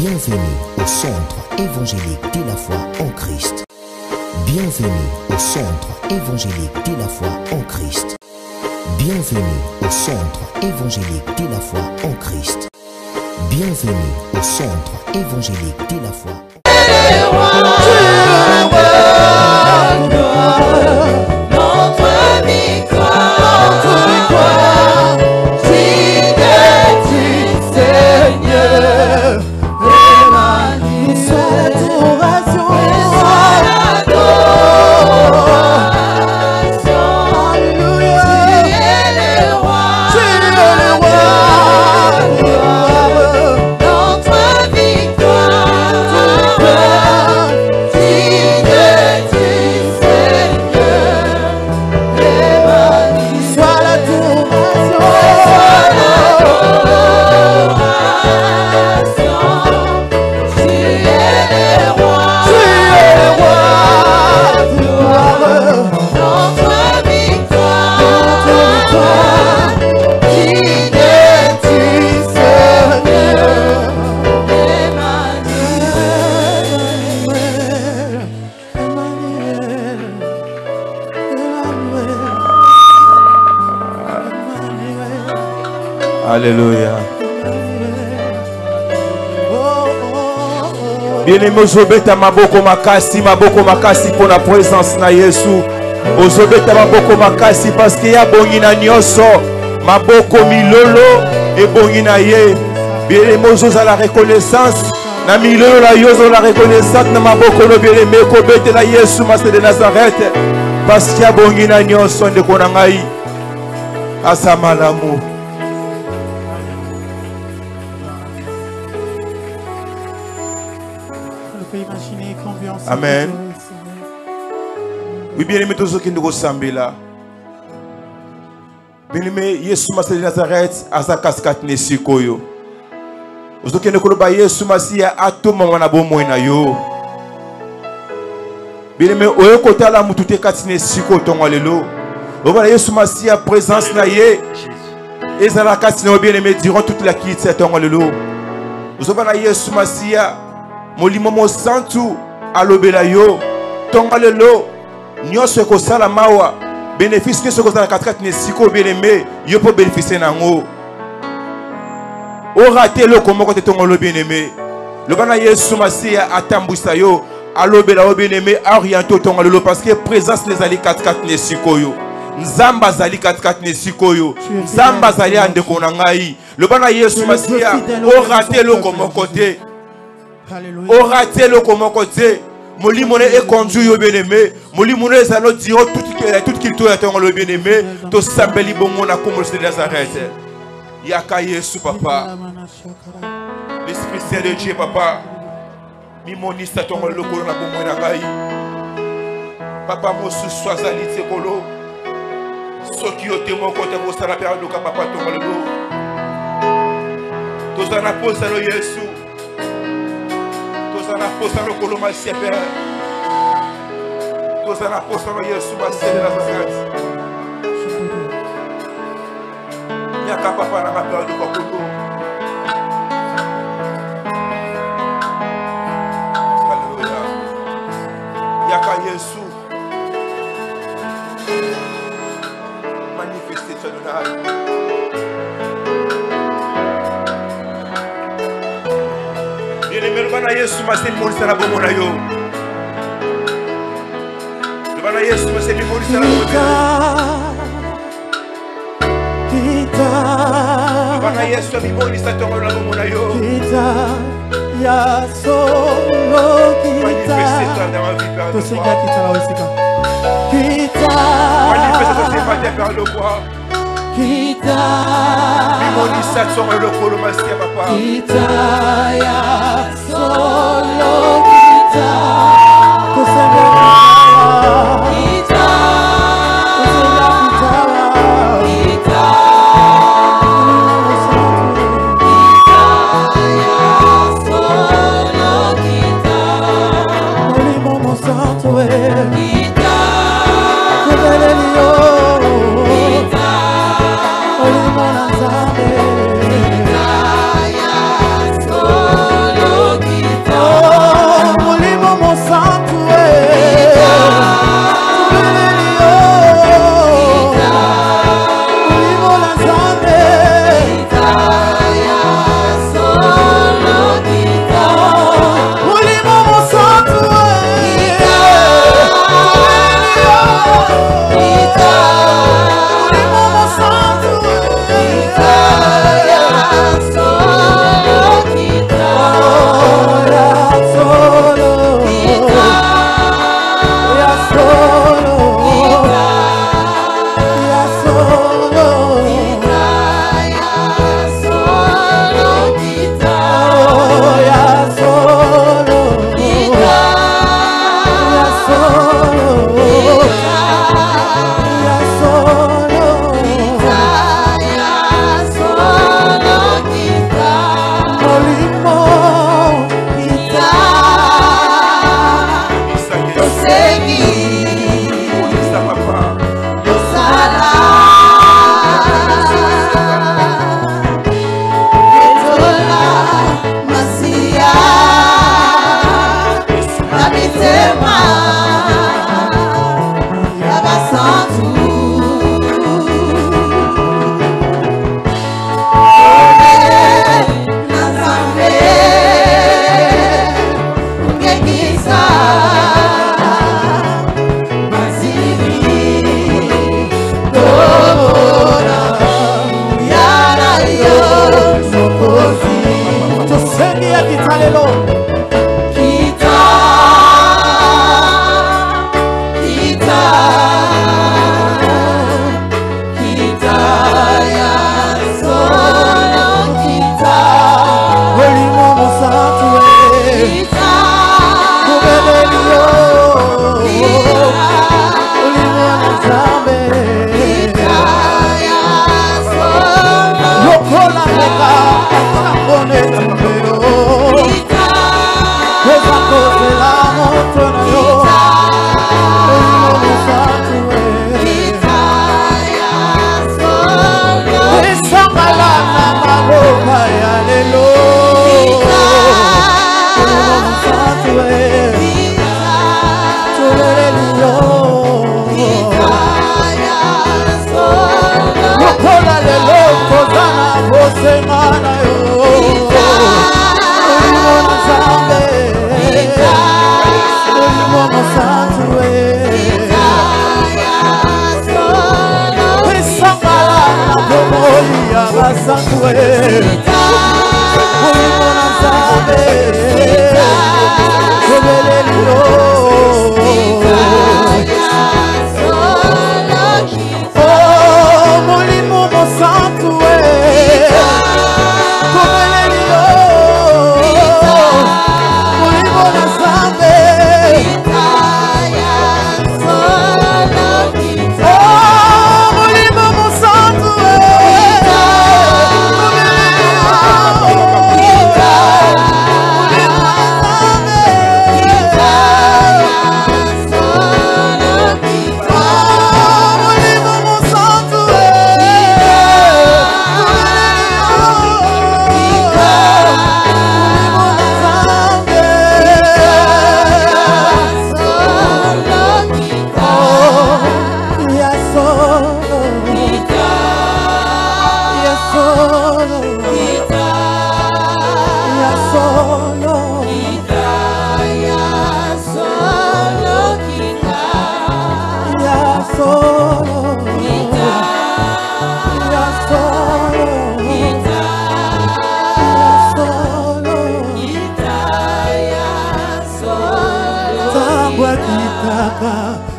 Bienvenue au centre évangélique de la foi en Christ. Bienvenue au centre évangélique de la foi en Christ. Bienvenue au centre évangélique de la foi en Christ. Bienvenue au centre évangélique de la foi. Alléluia. Bien-aimé, ozobeta maboko makasi pour la présence na Yesu. Ozobeta maboko makasi parce qu'il y a bongi na nyonso, maboko milolo et bongi na ye. Bien-aimé, ozoza la reconnaissance. Na milolo la yozo la reconnaissance na maboko no bien-aimé ko bete la Yesu masé de Nazareth parce qu'il y a bongi na nyonso de konangai. Asamalamu. Amen. Oui, bien aimé, tous ceux qui nous ressemblent là. Bien aimé, Yesu Masé de Nazareth, à sa cascade Nesikoyo. Tous ceux qui nous connaissent, Yesu Masé à tout moment na bomo na yo. Bien aimé, au côté là, nous tout est catine Siko ton allélo. Au voilà Yesu Masé à présence na ye. Et ça la catine bien aimé durant toute la quitte ton allélo. Au voilà Yesu Masé molimo mo santu alobela yo tonga lelo nyonso ko sala mawa bénéfice que ce ko sala 4 nesiko bien aimé yo po bénéficier nango o raté lo komo ko te tonga lo bien aimé le bana Yesu Masia atambwisa yo alobela o bien aimé orienté tonga lelo parce que présence les ali 4 nesiko yo nzamba zali 4 nesiko yo nzamba zali ande ko na ngai le bana Yesu Masia o raté lo komo côté. Au raté le comment côté, Molimone est conduit au bien-aimé, Molimone est à notre dire tout qu'il doit être le bien-aimé, tout sambeli bongo na comme le Nazareth. Yaka Yesu papa, l'Esprit Saint de Dieu papa, Mimoni sa ton le kolo na bongo na gai, papa mo su soazali te kolo, soki o te mo côté mo sala père loka papa ton le lo, tous en apôtre le Yesu. Tous en apôtre le coloma sepper. Tous en apôtre le Yesu Masé de Nazareth. Yaka papa na mapeur de Kokoko. Alléluia. Yaka Yesu. Manifesté Adonai. Le bana Yesu Masé Moïse na bomo na yo. Le bana Yesu Masé Moïse na bomo na yo. Le bana Yesu Moïse na bomo na yo. Ya solo kita. Manifeste-toi dans ma vie par le Kita kita. Manifeste-toi par le bois. Kita. Mimoni satson le kolo masia papa. Kita ya solo kita. Kusanga kita. Kusanga kita. Kita ya solo kita. Molimo mo santo kita. Kubelelio. Kita. Molimo na zambe. Kita ya solo. lelo.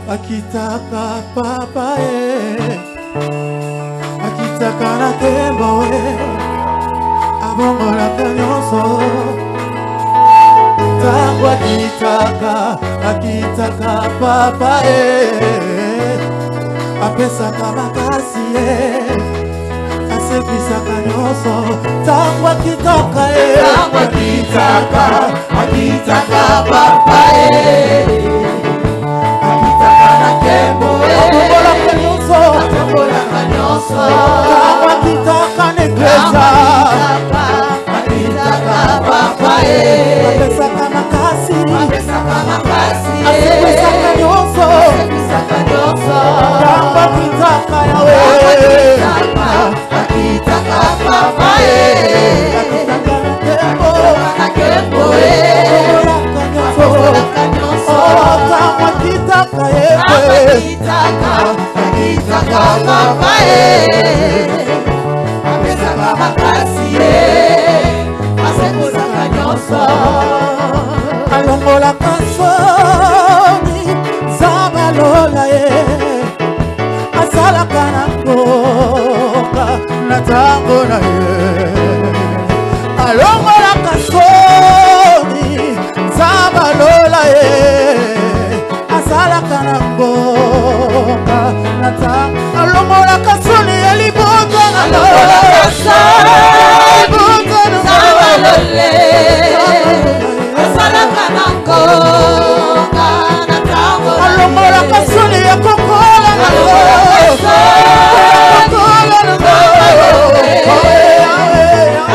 Akitaka papa akitaka na tembo abongola kanyoso tangu akitaka papa apesa kamakasi asepisa kanyoso tangu akitaka papa Atombola kanyoso Kama kitaka negreza Akitaka papa Apesa kama kasi Asepesa kanyoso Kama kitaka yawe Akitaka papa Akitaka Atombola kanyoso Kama kitaka Akitaka papa apesa kama kasi asepesa kanyoso alongola kasoni zabalola asalaka na mboka na tango na alongola kasoni zabalola asalaka na mboka na tango alongola kasoni elibonga na alongola kasoni zabalole asalaka na mboka na tango alongola kasoni ya kokola na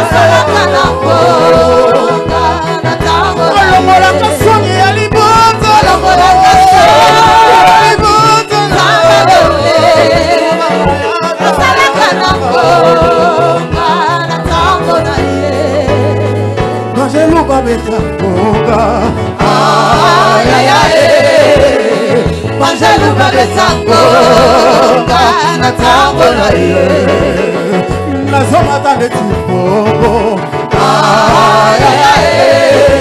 asalaka na mboka na tango alongola kasoni elibonga alongola Luka beta koga ay ay ay Panjaluka beta koga na tango na ye na zoma tande tipo ay ay ay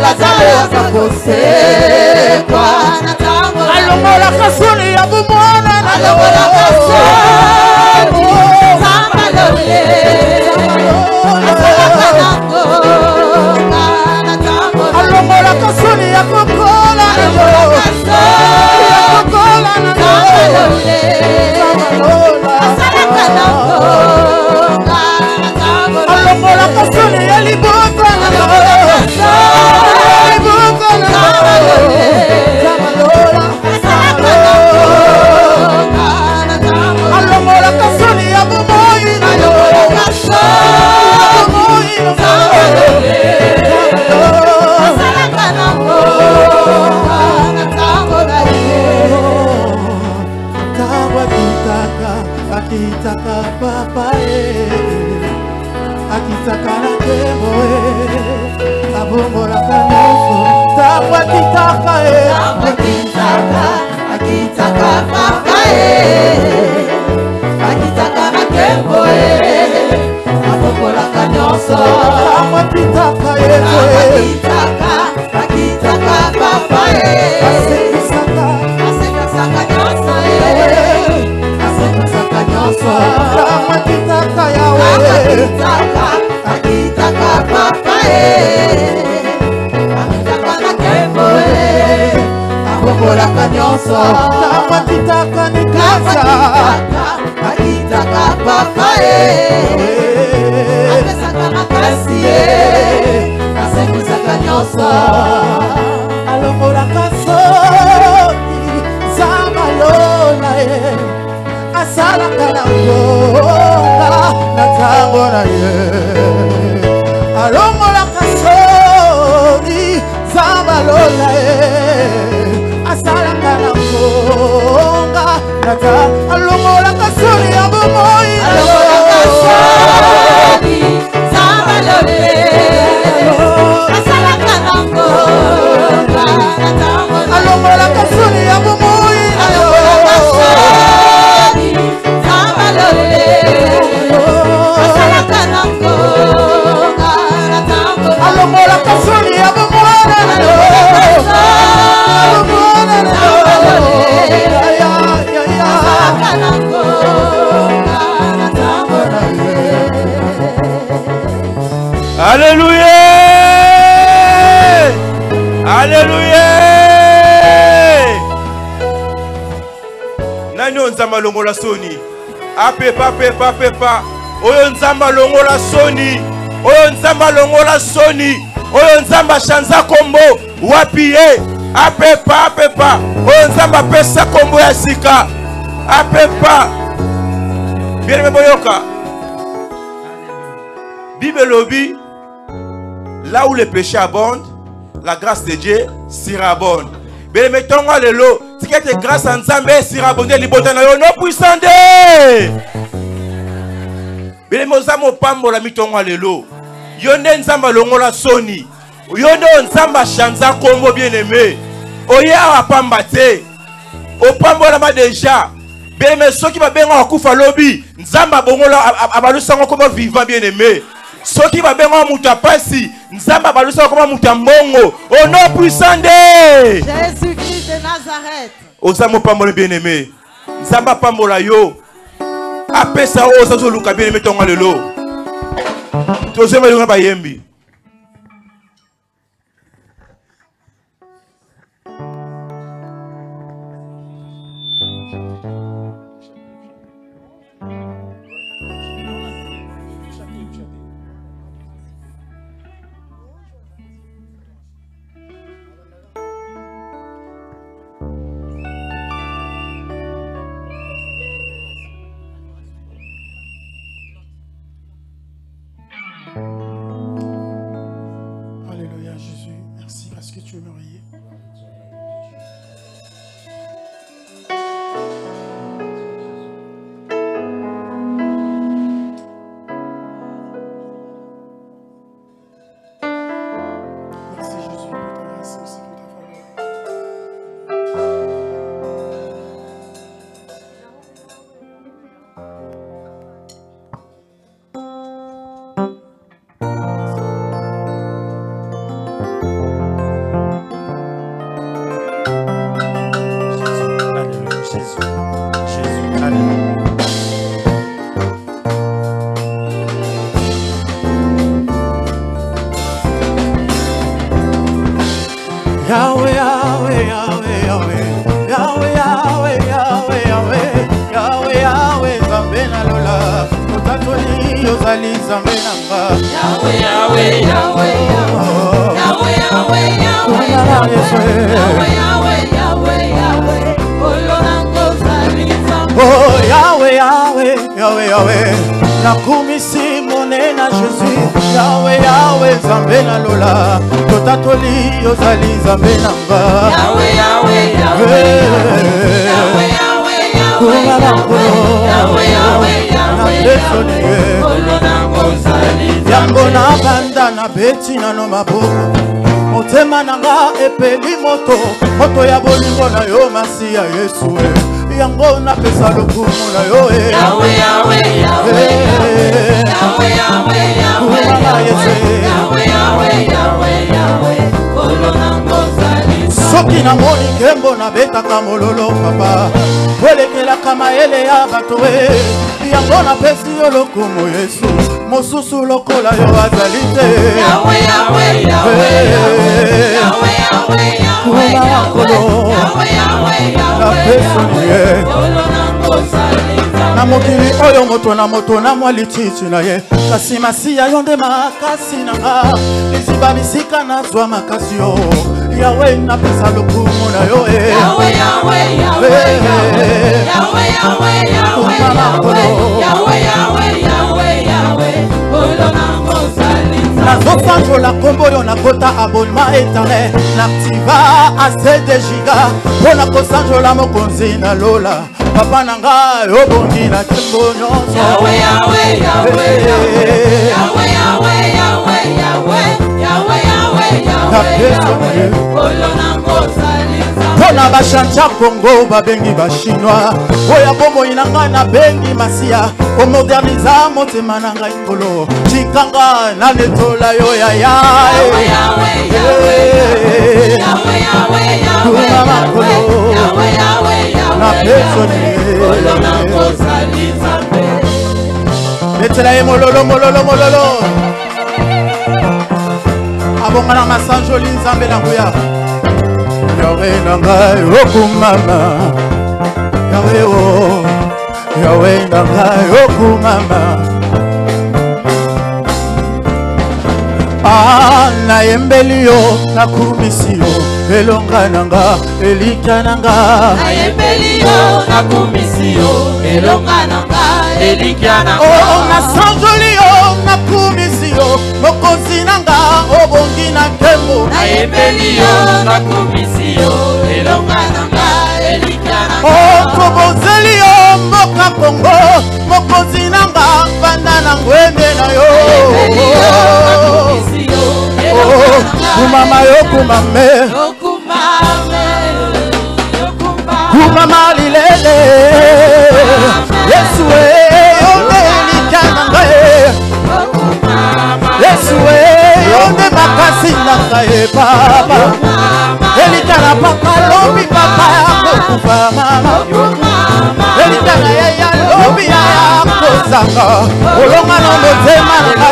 Lazare akakosekwa na ntango alongola kasoni ya bumwana alongola kasoni zamba lole azalaka nango na ntango alongola kasoni ya kokola alongola kasoni ya kokola na zamba lole azalaka nango na ntango alongola kasoni ya liboko alongola akitaka papa akitaka na tembo abomolaka nyonso ntango akitaka akitaka papa akitaka na tembo abomolaka nyonso ntango akitaka akitaka papa asekisaka nyonso Kama kitaka yawe akitaka papa akitaka na kembo akokolaka nyonso kama kitaka ni kasa akitaka papa apesaka makasi asekusaka nyonso alongolaka soni zamalona asalaka na ngonga na ntango na ye alongolaka soni zambalola ye asalaka na ngonga na ntango alongolaka soni ya bomoi alongolaka soni zambalola ye asalaka na ngonga na ntango alongolaka soni ya bomoi alongolaka soni alongola kasoni ya bomwana Alléluia. Alléluia. Nani nzamba longola soni apepa pepa pepa oyo nzamba longola soni oyo nzamba longola soni oyo nzamba shanza kombo wapi ye apepa apepa oyo nzamba pesa kombo ya sika apepa bien boyoka Bible lobi là où le péché abonde la grâce de Dieu surabonde. Bien mettons à l'élo si que grâce à Nzambe surabonde libota na yo no puissante. Bien mozamo pambola mitongo à l'élo yonde Nzamba longola soni yonde Nzamba shanza kombo bien aimé oya apamba te opambola ma déjà bien mais ceux qui va bien akufa lobi Nzamba bongola abalusango comme vivant bien aimé. Ceux qui va bien muta pasi Nzamba balusa comme muta mbongo au nom puissant de Jésus-Christ de Nazareth. Ozamo pambola bien aimé Nzamba pambola yo apesa ozazo luka bien aimé tonga lelo tozema lunga ba yembi. ozali nzambe nanga. Yahweh, Yahweh, Yahweh, Yahweh, Yahweh, Yahweh, Yahweh, Yahweh, Yahweh, Olonango ozali nzambe. Oh Yahweh, Yahweh, Yahweh, Yahweh, nakumisi monena Jésus. Yahweh, Yahweh, nzambe na lola, totatoli ozali nzambe nanga. Yahweh, Yahweh, Yahweh, Yahweh, Yahweh, Yahweh, Yahweh, Yahweh, Olonango ozali nzambe. Yango na banda na beti nano maboko, motema nanga epeli moto, moto ya bolingo na yo masi ya Yesu. Yango na pesa lokumu na yo. Yahweh, Yahweh, Yahweh, Yahweh, Yahweh, Yahweh, Yahweh, Yahweh, Olonango ozali nzambe. Soki na moni kembo na betaka mololo papa, kwelekelaka mayele ya bato yango na pesi yo lokumu Yesu, mosusu lokola yo azali te. Yahweh, Yahweh, Yahweh, Yahweh, Yahweh, Yahweh, Yahweh, Yahweh, Olonango ozali nzambe. Na mokili oyo moto na moto na mwa lititi na ye, kasi masiya yo nde makasi nanga, liziba bisika nazwa makasi yo. Yahweh napesa lokumu na yo. Yahweh, Yahweh, Yahweh, Yahweh, Yahweh, Yahweh, Yahweh, Yahweh, Olonango ozali nzambe. nazofanzola kombo yo nakota abonnement éternel, naktiva assez de giga mpona kosanzola mokonzi na lola. Papa nanga obongi na tembo nyonso. Yahweh, Yahweh, Yahweh, Yahweh, Yahweh, Yahweh, Yahweh, Yahweh, Yahweh, Olonango ozali nzambe. Mpona bashanja Congo babengi bachinois, oya bomoi na ngai nabengi masiya, omoderniza motema na ngai nkolo, tikanga na letola yo ya ya. Yahweh, Yahweh, Yahweh, Yahweh, Yahweh, Yahweh, Olonango ozali nzambe. Betela ye mololo mololo mololo, abonga na masanjoli nzambe na nguya. Yahweh na ngai okumama, Yahweh o, Yahweh na ngai okumama. Nayembeli yo nakumisi yo, elonga nanga elika nanga. Nayembeli yo nakumisi yo, elonga nanga elika nanga. Oh nasanjoli yo nakumisi yo, mokonzi nanga obongi na nkembo. Nayembeli yo nakumisi yo, elonga nanga elika nanga. Oh tobozeli yo mboka Kongo, mokonzi nanga banda na ngwende na yo. Nayembeli yo nakumisi yo, elonga nanga. Kumama yo kumame, kumama lilele, Yesu yonde elika nanga. Yesu yonde makasi nanga papa, elika na papa lobi papa yako kufa mama, elika na yaya lobi yako zanga, olonga na motema nanga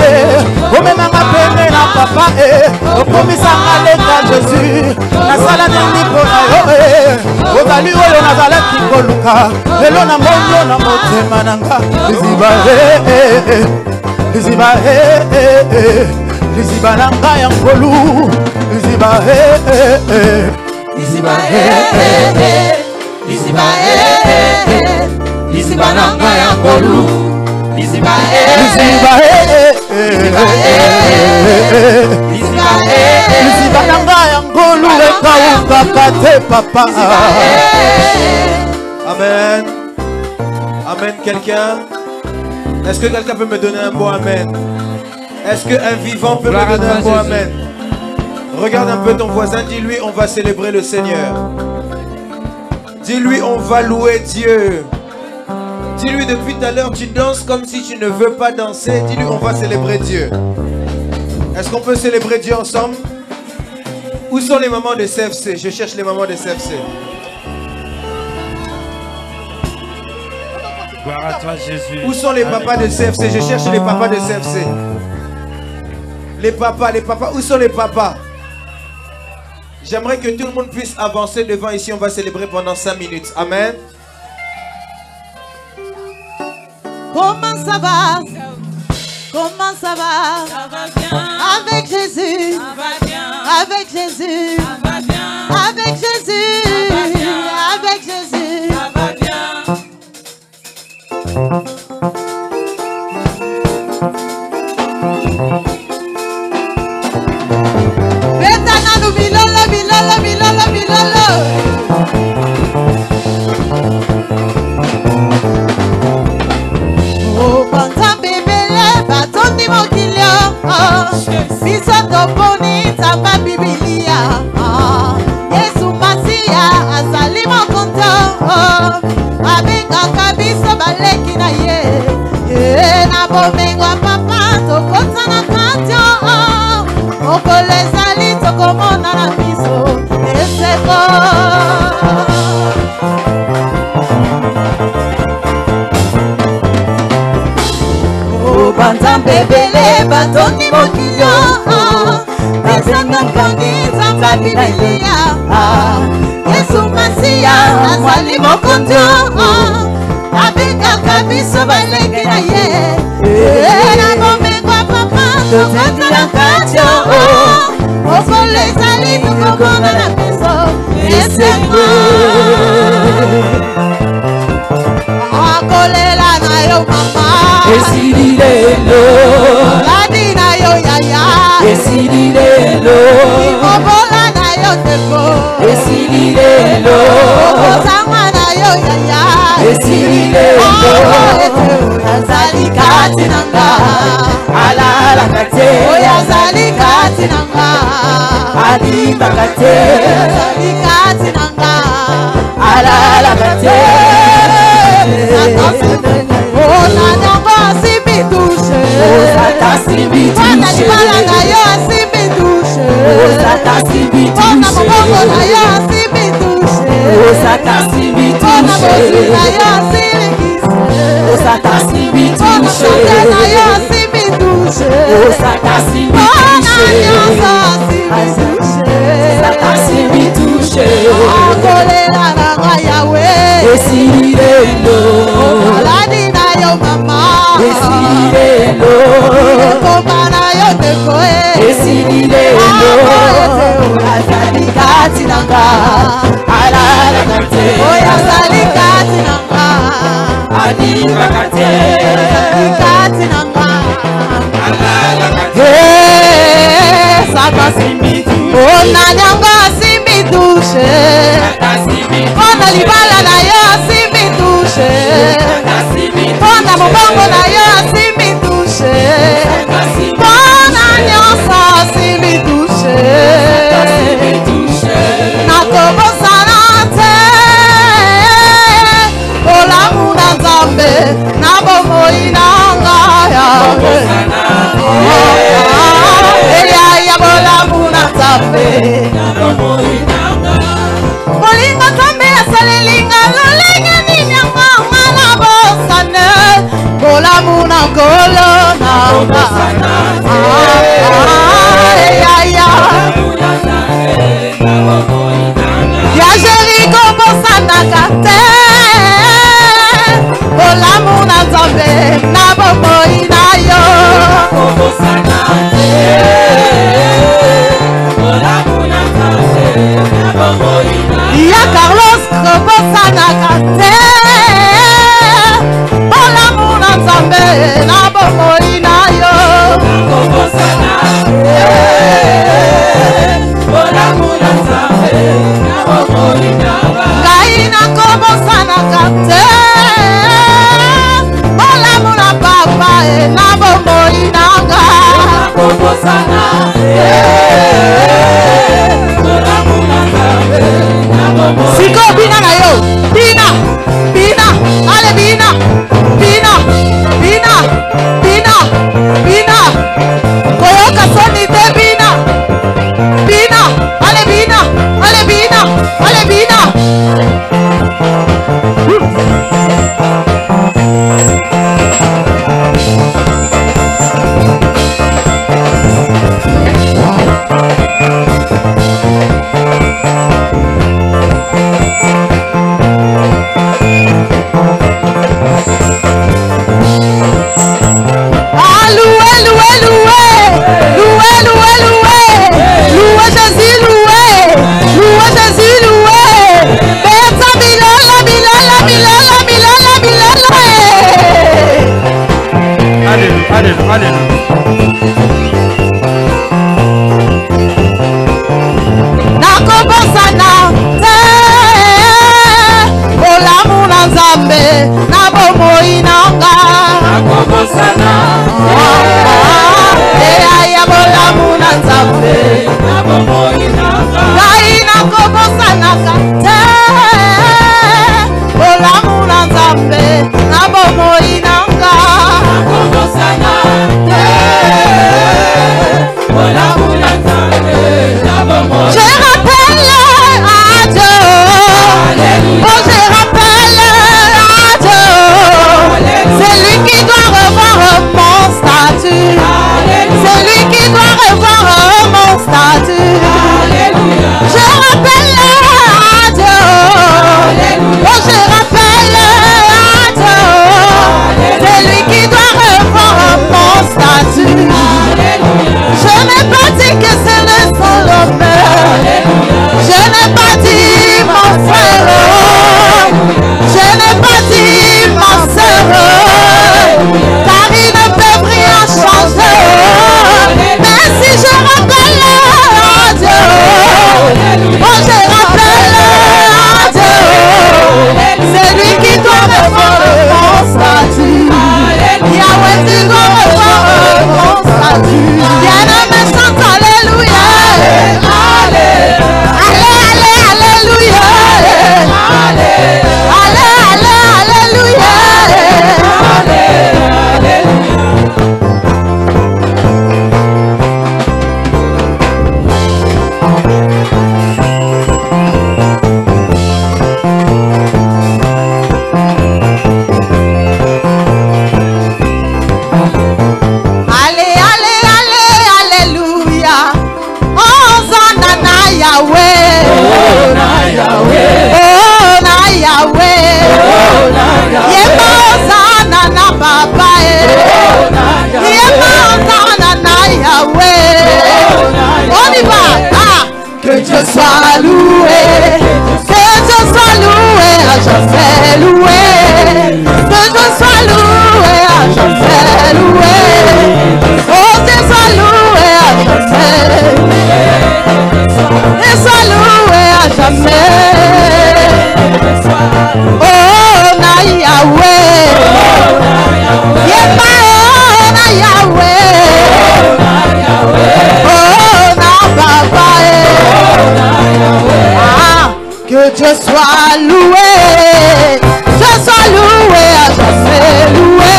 omemanga pene na papa okomisanga leta Jésus, nasala nini mpona yo ozali oyo nazalaki koluka, lelo na moyo na motema nanga. Liziba liziba liziba nanga ya nkolu, liziba liziba liziba liziba nanga ya nkolu, liziba liziba nanga ya nkolu ekaukaka te papa. Amen. Amen, quelqu'un? Est-ce que quelqu'un peut me donner un bon amen? Est-ce qu'un vivant peut me donner un bon amen? Regarde un peu ton voisin, dis-lui on va célébrer le Seigneur. Dis-lui on va louer Dieu. Dis-lui depuis tout à l'heure tu danses comme si tu ne veux pas danser. Dis-lui on va célébrer Dieu. Est-ce qu'on peut célébrer Dieu ensemble? Où sont les mamans de CFC? Je cherche les mamans de CFC. Gloire à toi Jésus. Où sont les papas de CFC? Je cherche les papas de CFC. Les papas, où sont les papas? J'aimerais que tout le monde puisse avancer devant ici. On va célébrer pendant 5 minutes. Amen. Comment ça va? Comment ça va? Ça va bien. Avec Jésus. Ça va bien. Avec Jésus. Ça va bien. Avec Jésus. Ça va bien. Avec Jésus. Ça va bien. Betananu bilolo bilolo bilolo bilolo. Oh banzambe bele batondi mokilio. Biso toponi tamba Biblia. Yesu Masia azali mokonto. Abengaka biso baleki na ye. Na bomengo papa tokota na katio. Okolo ezali tokomona na biso eseko. Banzambe bele batondi mokilio. Bisanga mpangi nzamba Biblia. Yesu Masia azali mokonzo. Abengaka biso baleki na ye. Na bomengo papa tokota na katio. Okolo ezali tokomona na biso eseko. Akolela na yo mama. Esililelo. Ladi na yo yaya. Esililelo. Imobola na yo teko. Esililelo. Okotanga na yo yaya. Esililelo. Yazali kati nanga. Alala kate. Yazali kati nanga. Alimba kate. Yazali kati nanga. Alala kate. Oh na nyongo simbi touche. Osata simbi touche. Wana libala na yo simbi touche. Osata simbi touche. Wana mabongo na yo simbi touche. Osata simbi Wana touche. bosi na yo silikise. Osata simbi Wana touche. sote na yo simbi touche. Osata simbi Wana nyongo touche. simbi touche. Osata simbi touche. Akolela na nga yawe. Esililelo. Aladi na yo mama. Esililelo. Ekoma na yo tekoe. Esililelo. Azali kati nanga. Alala kate. Oyazali kati nanga. Alimba kate. Oyazali kati nanga. Alala kate. Saka simbi touche. Ona nyanga simbi touche. Osata simbi Ona libala na yo simbi touche. Ona mobongo na yo simbi touche. Ona nyonso simbi touche. Nakobosana te. Bolamu na Nzambe na bomoi na ngaya. Eya bolamu na Nzambe. Bolingo Nzambe asalelinga lolenge ninyanga ngana bosane. Bolamu na nkolo na nga. Ya Jeriko bosanaka te. Bolamu na Nzambe na bomoi na yo. Ya Carlos kobosanaka te. Bolamu na Nzambe na bomoi na yo. Ngai nakobosanaka te. Bolamu na papa na bomoi na nga. Siko bina na yo. Bina. Bina. Ale bina. Bina. Bina. Bina. Bina. Koyoka soni te bina. Bina. Ale bina. Ale bina. Ale bina. Alloué nzambe na bomoi nanga nakobosana te kolabula nzambe na bomoi. Je rappelle à Dieu. Alléluia. Oh, je rappelle à Dieu. Alléluia. C'est lui qui doit revoir mon statut. Alléluia. C'est lui qui doit revoir mon statut. Alléluia. Je rappelle à Dieu. Alléluia. Oh, je rappelle à Dieu. C'est lui qui doit revoir mon statut. Alléluia. Je n'ai pas dit que c'est le seul honneur. Je n'ai pas dit mon frère. Je n'ai pas dit ma sœur. Car ils ne peuvent rien changer. Mais si je rappelle à Dieu, oh, je rappelle à Dieu, c'est lui qui doit revoir mon statut. Yahweh, tu dois revoir mon statut. Bien-aimé, chante alléluia. Alléluia. Alléluia. Alléluia. Hosanna na Yahweh. Oh na Yahweh. Yema Hosanna na Papa. Yema Hosanna na Yahweh. On y va. Ah. Que Dieu soit loué. Que Dieu soit loué. À jamais loué. Que Dieu soit loué. À jamais loué. Oh, Dieu soit loué. À jamais. Et soit loué à jamais. Oh, na Yahweh. Yema, oh, na Yahweh. Oh, na Papa. Ah, que Dieu soit loué. Dieu soit loué à jamais loué.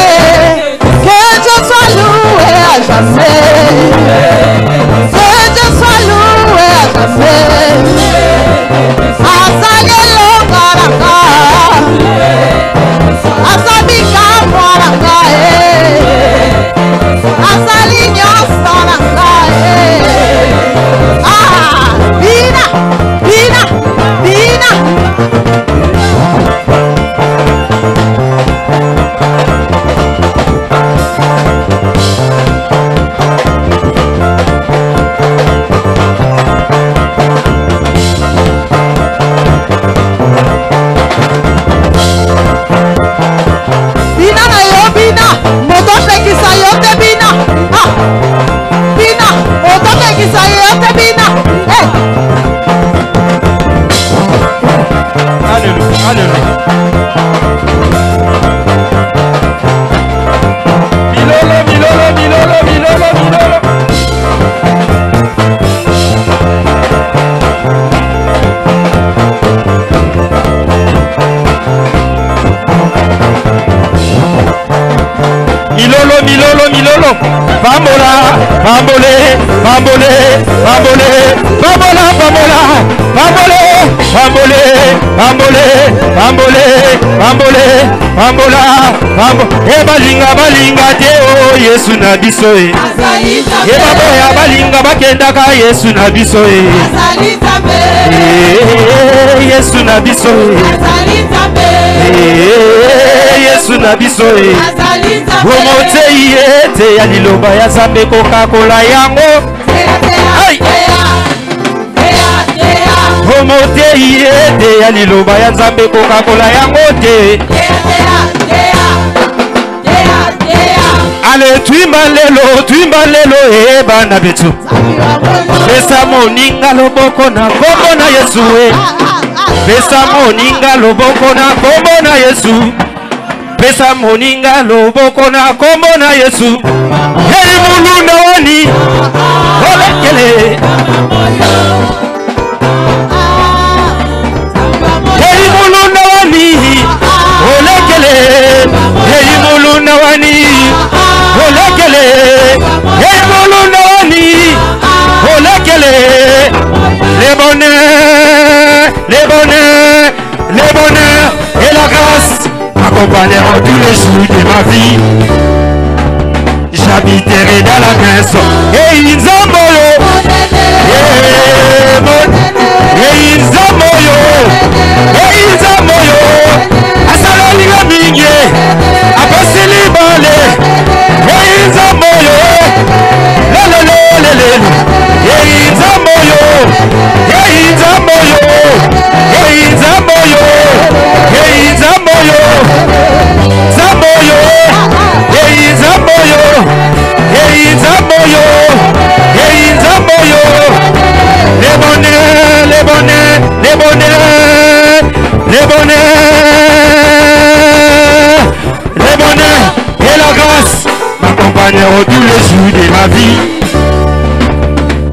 Que Dieu soit loué à jamais. Que Dieu soit loué à jamais. Asagelo baraka. Asabika baraka. Asaligno baraka. Ah, Bina, Bina, Bina. Bina na yo bina, moto pekisa yo te bina. Ah, bina, moto pekisa yo te bina. Hey. Alléluia. Alléluia. Milolo, milolo, milolo, milolo, milolo. Milolo, milolo, milolo. Bambola, bambole, bambole, bambole, bambola, bambola, bambole, bambole, bambole, bambole, bambole, bambola, bambo. E balinga balinga te o Yesu na biso e. E baboya balinga bakenda ka Yesu na biso e. Yesu na biso e. Yesu na biso e. Omotei ete ya liloba ya Nzambe kokakola yango. Omotei ete ya liloba ya Nzambe kokakola yango te. Ale twimba lelo e bana betu. Pesa moninga loboko na kombo na Yesu e. Pesa moninga loboko na kombo na Yesu. Pesa moninga loboko na kombo na Yesu. Heri mulunda wani olekele. Heri mulunda wani olekele. m'accompagneront tous les jours de ma vie. J'habiterai dans la maison. Et Nzamboyo. Et Nzamboyo. Et Nzamboyo. Asalali la minye. Apasili bale. Et Nzamboyo. Lelelelele. Et Nzamboyo. Et Nzamboyo. Et Nzamboyo. Et Nzamboyo. Zamboyo. Et Nzamboyo. Et Nzamboyo. Et Nzamboyo. Les bonnets, les bonnets, les bonnets, les bonnets, les bonnets et la grâce m'accompagneront tous les jours de ma vie.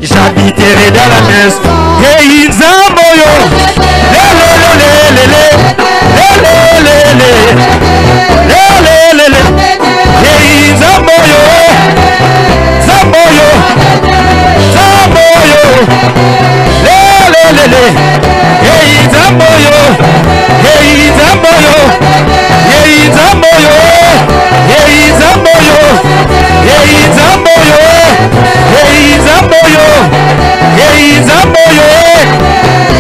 J'habiterai dans la maison. Et Nzamboyo.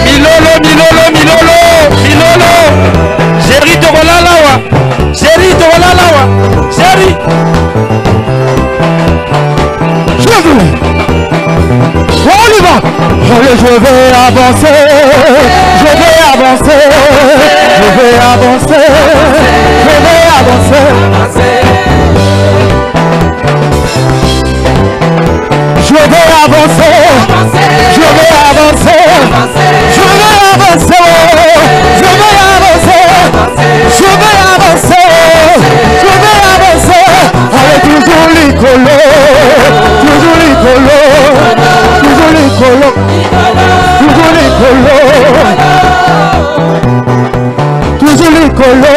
Milolo, milolo, milolo, milolo. Chéri, te voilà là-haut. Chéri, te voilà là-haut. Chéri. On y va. Allez, je vais avancer. Je vais avancer. Je vais avancer. Je vais avancer. Je vais avancer. Je vais avancer. Je vais avancer. Je vais avancer. Je vais avancer. Je vais avancer. Allez, toujours l'icolo. Toujours l'icolo. Toujours l'icolo. Toujours l'icolo. Toujours l'icolo.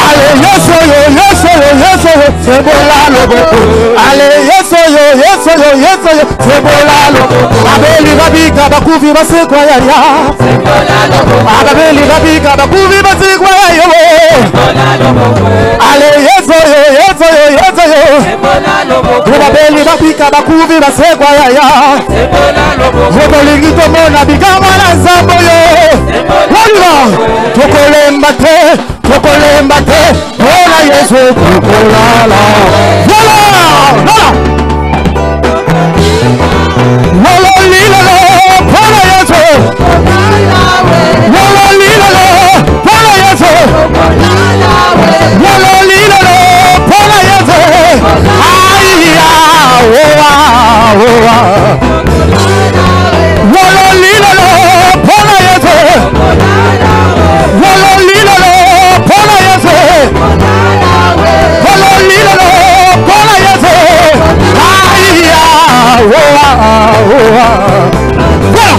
Allez, yes, yo, yes, yo, yes, yo. C'est bon là le beaucoup. Allez, yes, yo, yes, yo, yes, yo. C'est bon là le beaucoup. Abeli rabika bakuvi basekwaya ya. C'est bon là le beaucoup. Abeli rabika bakuvi basekwaya yo. C'est bon là le beaucoup. Allez, yes, yo, yes, yo, yes, yo. C'est bon là le beaucoup. Abeli rabika bakuvi basekwaya ya. C'est bon là le beaucoup. Robolingi tomona bigama na Nzamboyo. Voilà. Tokolemba te. Tokolemba te. Voilà Yesu tokolala. Voilà. Voilà. Voilà lilalo. Voilà Yesu. Voilà lilalo. Voilà Yesu. Voilà lilalo. Voilà Yesu. Aïe oa oa. Voilà lilalo. Voilà Yesu. Voilà lilalo. Voilà Yesu. Voilà lilalo. Voilà Yesu. Aïe oa oa. Voilà.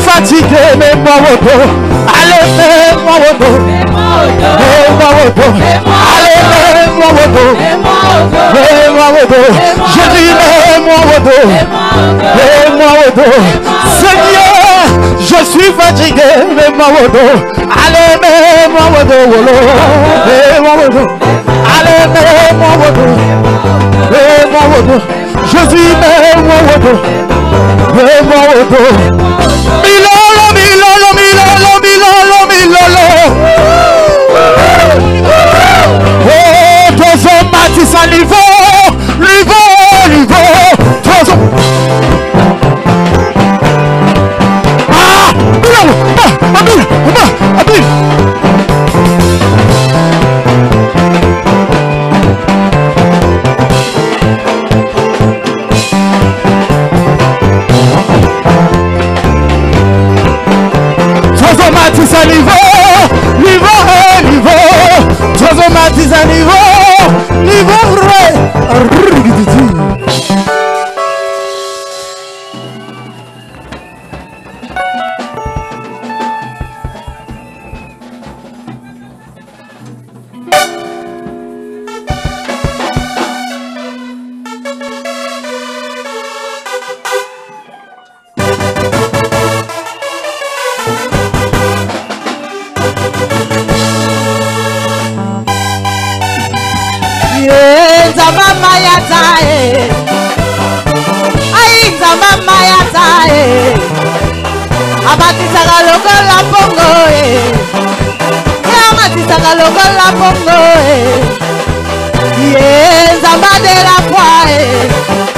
Fatigué, mais moi auto. Allez, fais-moi auto. Fais-moi auto. Allez, fais-moi auto. Fais-moi auto. Je dis, fais-moi auto. Fais-moi auto. Seigneur, je suis fatigué, mais moi auto. Allez, fais-moi auto. Fais-moi auto. Allez, fais-moi auto. Fais-moi auto. Je suis, fais-moi auto. Fais-moi auto. Milolo, milolo, milolo, milolo, milolo. Oh, tozo matisa niveau, niveau, tozo. Ah, milolo, Abil. Matisa niveau, transformatis à niveau.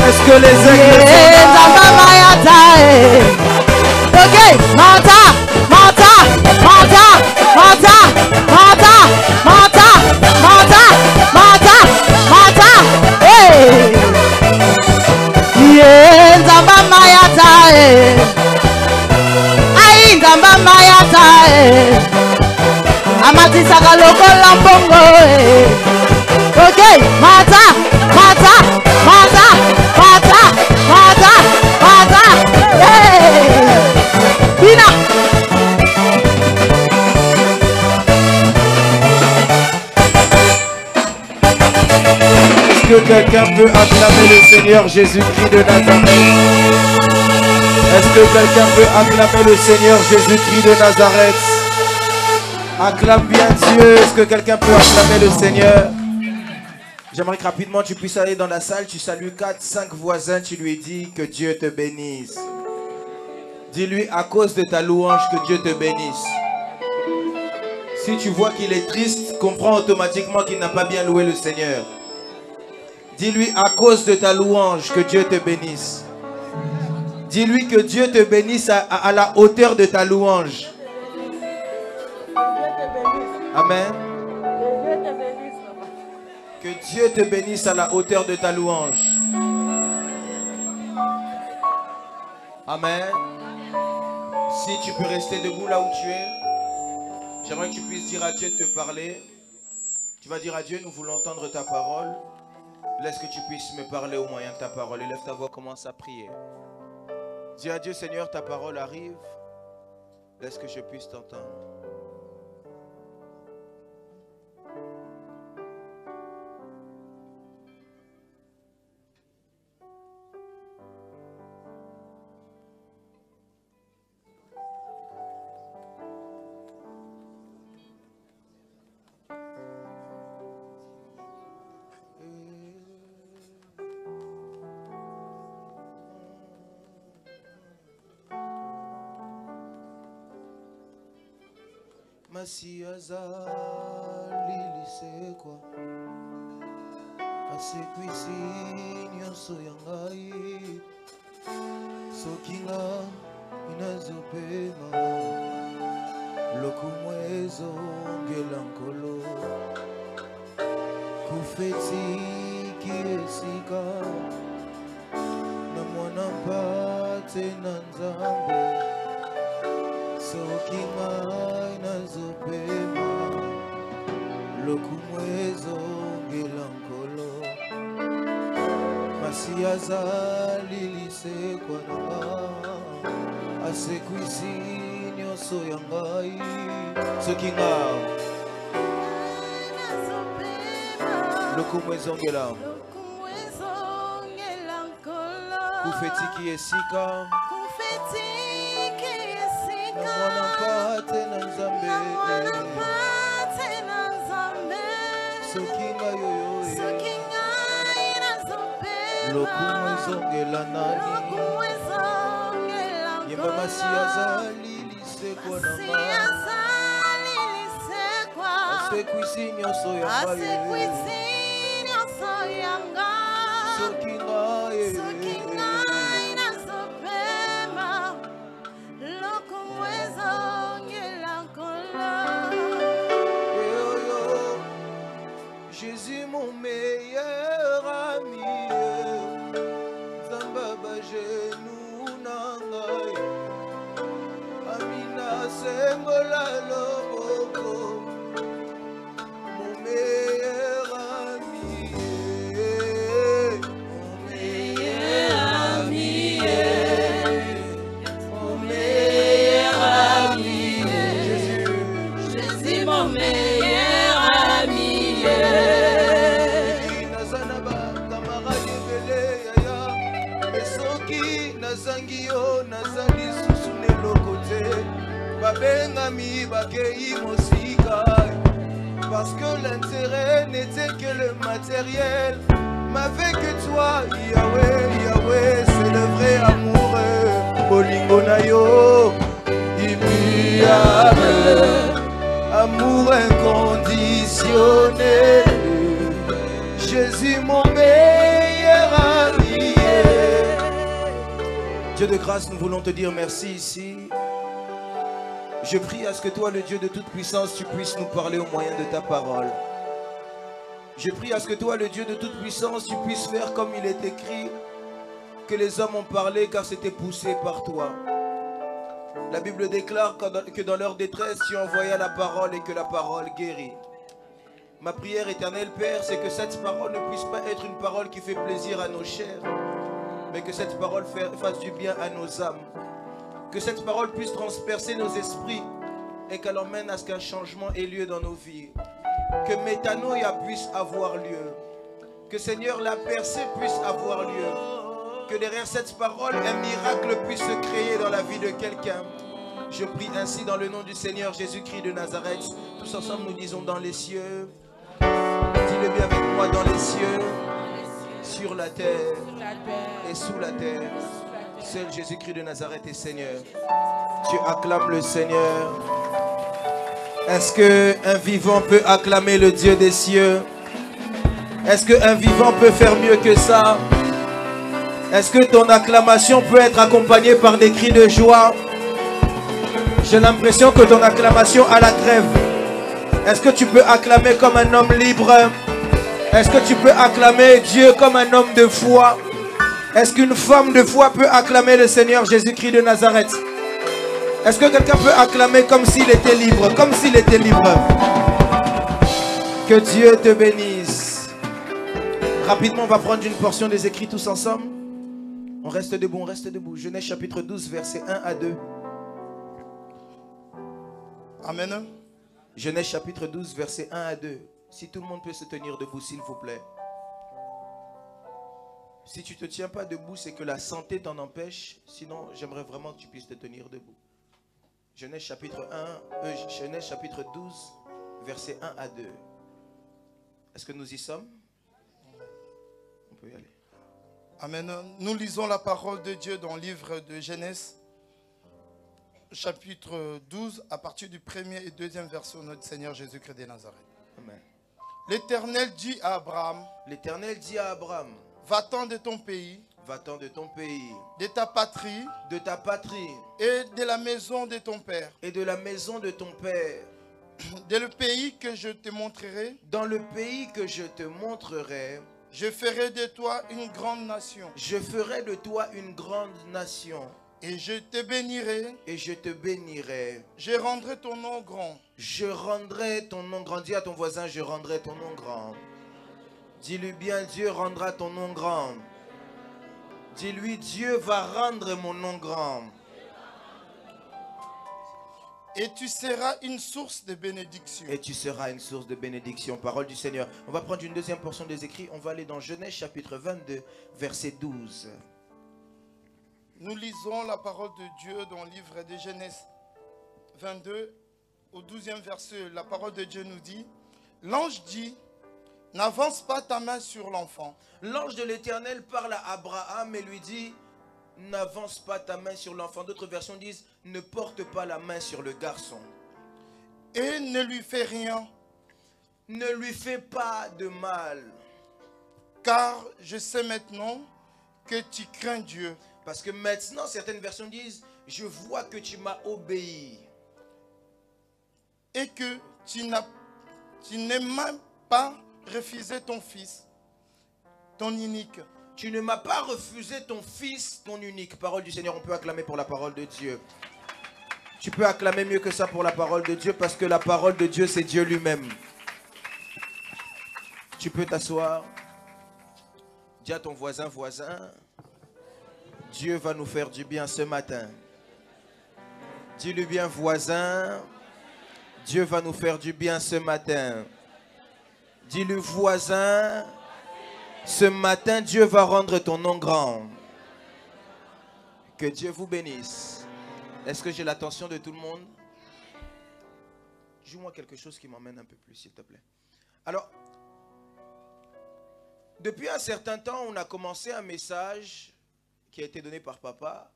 Est-ce que les aigles Amatisaka lokola mbongo ok mata mata mata mata mata mata Bina Est-ce que quelqu'un peut acclamer le Seigneur Jésus-Christ de Nazareth? Est-ce que quelqu'un peut acclamer le Seigneur Jésus-Christ de Nazareth? Acclame bien Dieu. Est-ce que quelqu'un peut acclamer le Seigneur? J'aimerais que rapidement tu puisses aller dans la salle, tu salues 4-5 voisins, tu lui dis que Dieu te bénisse. Dis-lui à cause de ta louange que Dieu te bénisse. Si tu vois qu'il est triste, comprends automatiquement qu'il n'a pas bien loué le Seigneur. Dis-lui à cause de ta louange que Dieu te bénisse. Dis-lui que Dieu te bénisse à la hauteur de ta louange. Amen. Que Dieu te bénisse à la hauteur de ta louange. Amen. Si tu peux rester debout là où tu es, j'aimerais que tu puisses dire à Dieu de te parler. Tu vas dire à Dieu, nous voulons entendre ta parole. Laisse que tu puisses me parler au moyen de ta parole. Élève ta voix, commence à prier. Dis à Dieu, Seigneur, ta parole arrive. Laisse que je puisse t'entendre. Masi azali lisekwa asekwisi nyonso ya ngai soki nga inazopema lokumu ezongela nkolo kufetiki esika na mwana mpate na nzambe soki ngai nazopema lokumu ezongela nkolo masi azali lisekwa na nga asekwisi nyonso ya ngai soki ngai lokumu ezongela kufetiki esika mwana mpate na nzambe soki ngai yoyo lokumu ezongela nani yemba masi azali lisekwa na nga asekwisi nyonso ya ngai soki ngai Jésus mon meilleur ami, Zamba genou nangai, Amina sengola loboko, mon meilleur ami. bakei mosika. Parce que l'intérêt n'était que le matériel. Mais avec toi, Yahweh, Yahweh, c'est le vrai amoureux. Bolingo na yo, immuable, amour inconditionnel. Jésus mon meilleur ami. Dieu de grâce, nous voulons te dire merci ici. Je prie à ce que toi, le Dieu de toute puissance, tu puisses nous parler au moyen de ta parole. Je prie à ce que toi, le Dieu de toute puissance, tu puisses faire comme il est écrit, que les hommes ont parlé car c'était poussé par toi. La Bible déclare que dans leur détresse, tu envoyais la parole et que la parole guérit. Ma prière éternelle, Père, c'est que cette parole ne puisse pas être une parole qui fait plaisir à nos chairs, mais que cette parole fasse du bien à nos âmes. Que cette parole puisse transpercer nos esprits et qu'elle emmène à ce qu'un changement ait lieu dans nos vies. Que métanoïa puisse avoir lieu. Que Seigneur, la percée puisse avoir lieu. Que derrière cette parole, un miracle puisse se créer dans la vie de quelqu'un. Je prie ainsi dans le nom du Seigneur Jésus-Christ de Nazareth. Tous ensemble nous disons dans les cieux. Dis-le bien avec moi, dans les cieux, sur la terre et sous la terre. Seul Jésus-Christ de Nazareth est Seigneur. Tu acclames le Seigneur. Est-ce qu'un vivant peut acclamer le Dieu des cieux? Est-ce qu'un vivant peut faire mieux que ça? Est-ce que ton acclamation peut être accompagnée par des cris de joie? J'ai l'impression que ton acclamation a la trêve. Est-ce que tu peux acclamer comme un homme libre? Est-ce que tu peux acclamer Dieu comme un homme de foi? Est-ce qu'une femme de foi peut acclamer le Seigneur Jésus-Christ de Nazareth? Est-ce que quelqu'un peut acclamer comme s'il était libre? Comme s'il était libre. Que Dieu te bénisse. Rapidement, on va prendre une portion des écrits tous ensemble. On reste debout, on reste debout. Genèse chapitre 12, versets 1 à 2. Amen. Genèse chapitre 12, versets 1 à 2. Si tout le monde peut se tenir debout, s'il vous plaît. Si tu ne te tiens pas debout, c'est que la santé t'en empêche. Sinon, j'aimerais vraiment que tu puisses te tenir debout. Genèse chapitre 12, versets 1 à 2. Est-ce que nous y sommes? On peut y aller. Amen. Nous lisons la parole de Dieu dans le livre de Genèse, chapitre 12, à partir du premier et deuxième verset de notre Seigneur Jésus-Christ de Nazareth. Amen. L'Éternel dit à Abraham, L'Éternel dit à Abraham, va-t'en de ton pays, va-t'en de ton pays, de ta patrie et de la maison de ton père, et de la maison de ton père, dans le pays que je te montrerai. Dans le pays que je te montrerai, je ferai de toi une grande nation. Je ferai de toi une grande nation. Et je te bénirai. Et je te bénirai. Je rendrai ton nom grand. Je rendrai ton nom grand. Dis à ton voisin, je rendrai ton nom grand. Dis-lui bien, Dieu rendra ton nom grand. Dis-lui, Dieu va rendre mon nom grand. Et tu seras une source de bénédiction. Et tu seras une source de bénédiction. Parole du Seigneur. On va prendre une deuxième portion des écrits. On va aller dans Genèse chapitre 22, verset 12. Nous lisons la parole de Dieu dans le livre de Genèse 22, au 12e verset. La parole de Dieu nous dit, l'ange dit, n'avance pas ta main sur l'enfant. L'ange de l'Éternel parle à Abraham et lui dit, n'avance pas ta main sur l'enfant. D'autres versions disent, ne porte pas la main sur le garçon. Et ne lui fais rien. Ne lui fais pas de mal. Car je sais maintenant que tu crains Dieu. Parce que maintenant, certaines versions disent, je vois que tu m'as obéi. Et que tu n'as même pas refusé ton fils, ton unique. Tu ne m'as pas refusé ton fils, ton unique. Parole du Seigneur, on peut acclamer pour la parole de Dieu. Tu peux acclamer mieux que ça pour la parole de Dieu parce que la parole de Dieu, c'est Dieu lui-même. Tu peux t'asseoir. Dis à ton voisin, Dieu va nous faire du bien ce matin. Dis-lui bien, voisin, Dieu va nous faire du bien ce matin. Dis-lui, voisin, ce matin, Dieu va rendre ton nom grand. Que Dieu vous bénisse. Est-ce que j'ai l'attention de tout le monde? Joue-moi quelque chose qui m'emmène un peu plus, s'il te plaît. Alors, depuis un certain temps, on a commencé un message qui a été donné par papa,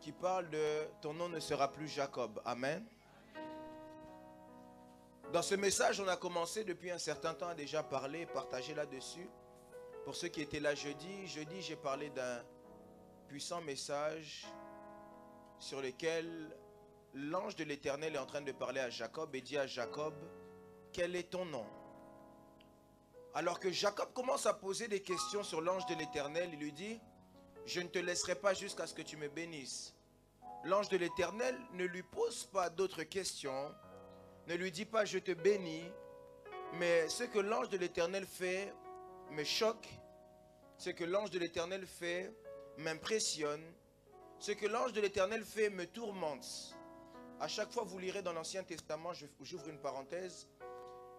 qui parle de « Ton nom ne sera plus Jacob ». Amen. Dans ce message, on a commencé depuis un certain temps à déjà parler et partager là-dessus. Pour ceux qui étaient là jeudi, j'ai parlé d'un puissant message sur lequel l'ange de l'Éternel est en train de parler à Jacob et dit à Jacob, quel est ton nom? Alors que Jacob commence à poser des questions sur l'ange de l'Éternel, il lui dit, je ne te laisserai pas jusqu'à ce que tu me bénisses. L'ange de l'Éternel ne lui pose pas d'autres questions, ne lui dit pas je te bénis, mais ce que l'ange de l'Éternel fait me choque, ce que l'ange de l'Éternel fait m'impressionne, ce que l'ange de l'Éternel fait me tourmente. À chaque fois vous lirez dans l'Ancien Testament, j'ouvre une parenthèse,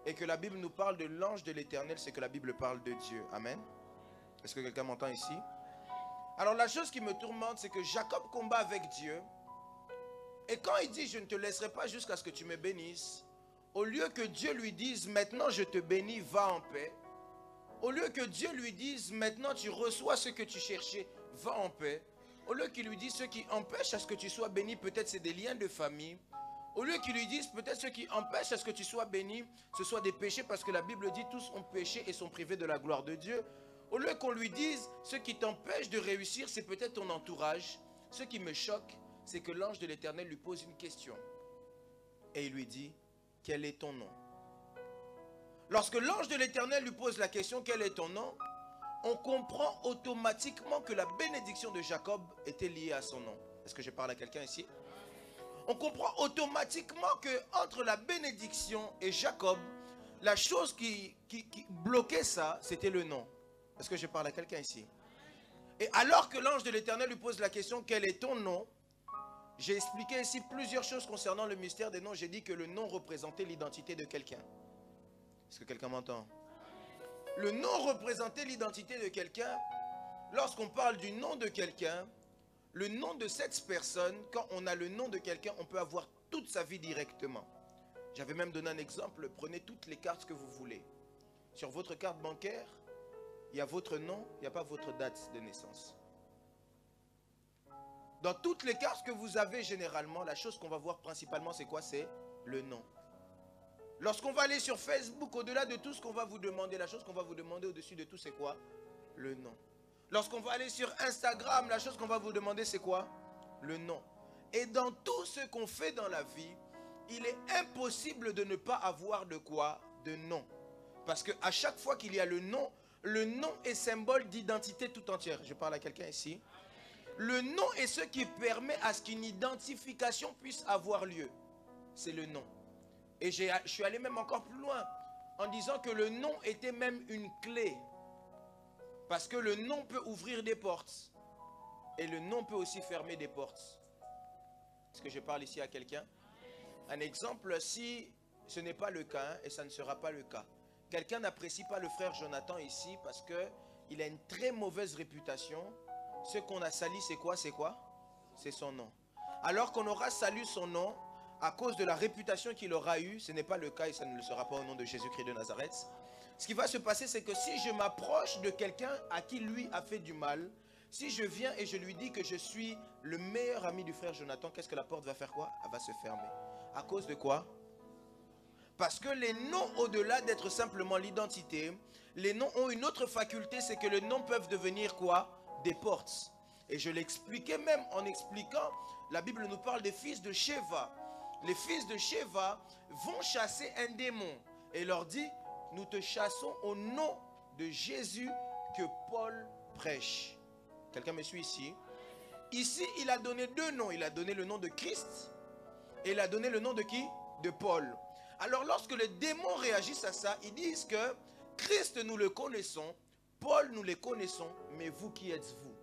et que la Bible nous parle de l'ange de l'Éternel, c'est que la Bible parle de Dieu. Amen. Est-ce que quelqu'un m'entend ici? Alors la chose qui me tourmente, c'est que Jacob combat avec Dieu, et quand il dit je ne te laisserai pas jusqu'à ce que tu me bénisses, au lieu que Dieu lui dise maintenant je te bénis, va en paix, au lieu que Dieu lui dise maintenant tu reçois ce que tu cherchais, va en paix, au lieu qu'il lui dise ce qui empêche à ce que tu sois béni, peut-être c'est des liens de famille, au lieu qu'il lui dise peut-être ce qui empêche à ce que tu sois béni, ce soit des péchés, parce que la Bible dit tous ont péché et sont privés de la gloire de Dieu, au lieu qu'on lui dise ce qui t'empêche de réussir, c'est peut-être ton entourage. Ce qui me choque, c'est que l'ange de l'Éternel lui pose une question et il lui dit, quel est ton nom? Lorsque l'ange de l'Éternel lui pose la question, quel est ton nom? On comprend automatiquement que la bénédiction de Jacob était liée à son nom. Est-ce que je parle à quelqu'un ici? On comprend automatiquement que entre la bénédiction et Jacob, la chose qui bloquait ça, c'était le nom. Est-ce que je parle à quelqu'un ici? Et alors que l'ange de l'Éternel lui pose la question, quel est ton nom? J'ai expliqué ici plusieurs choses concernant le mystère des noms. J'ai dit que le nom représentait l'identité de quelqu'un. Est-ce que quelqu'un m'entend? Le nom représentait l'identité de quelqu'un. Lorsqu'on parle du nom de quelqu'un, le nom de cette personne, quand on a le nom de quelqu'un, on peut avoir toute sa vie directement. J'avais même donné un exemple. Prenez toutes les cartes que vous voulez. Sur votre carte bancaire, il y a votre nom, il n'y a pas votre date de naissance. Dans toutes les cartes que vous avez généralement, la chose qu'on va voir principalement, c'est quoi? C'est le nom. Lorsqu'on va aller sur Facebook, au-delà de tout ce qu'on va vous demander, la chose qu'on va vous demander au-dessus de tout, c'est quoi? Le nom. Lorsqu'on va aller sur Instagram, la chose qu'on va vous demander, c'est quoi? Le nom. Et dans tout ce qu'on fait dans la vie, il est impossible de ne pas avoir de quoi? De nom. Parce qu'à chaque fois qu'il y a le nom est symbole d'identité tout entière. Je parle à quelqu'un ici. Le nom est ce qui permet à ce qu'une identification puisse avoir lieu. C'est le nom. Et je suis allé même encore plus loin en disant que le nom était même une clé. Parce que le nom peut ouvrir des portes. Et le nom peut aussi fermer des portes. Est-ce que je parle ici à quelqu'un? Un exemple, si ce n'est pas le cas, et ça ne sera pas le cas. Quelqu'un n'apprécie pas le frère Jonathan ici parce qu'il a une très mauvaise réputation. Ce qu'on a sali, c'est quoi? C'est quoi? C'est son nom. Alors qu'on aura sali son nom à cause de la réputation qu'il aura eue, ce n'est pas le cas et ça ne le sera pas au nom de Jésus-Christ de Nazareth. Ce qui va se passer, c'est que si je m'approche de quelqu'un à qui lui a fait du mal, si je viens et je lui dis que je suis le meilleur ami du frère Jonathan, qu'est-ce que la porte va faire quoi? Elle va se fermer. À cause de quoi? Parce que les noms, au-delà d'être simplement l'identité, les noms ont une autre faculté, c'est que les noms peuvent devenir quoi? Des portes. Et je l'expliquais même en expliquant, la Bible nous parle des fils de Sheva. Les fils de Sheva vont chasser un démon et leur dit, nous te chassons au nom de Jésus que Paul prêche. Quelqu'un me suit ici? Ici, il a donné deux noms. Il a donné le nom de Christ et il a donné le nom de qui? De Paul. Alors lorsque les démons réagissent à ça, ils disent que Christ nous le connaissons, Paul nous les connaissons, mais vous qui êtes-vous?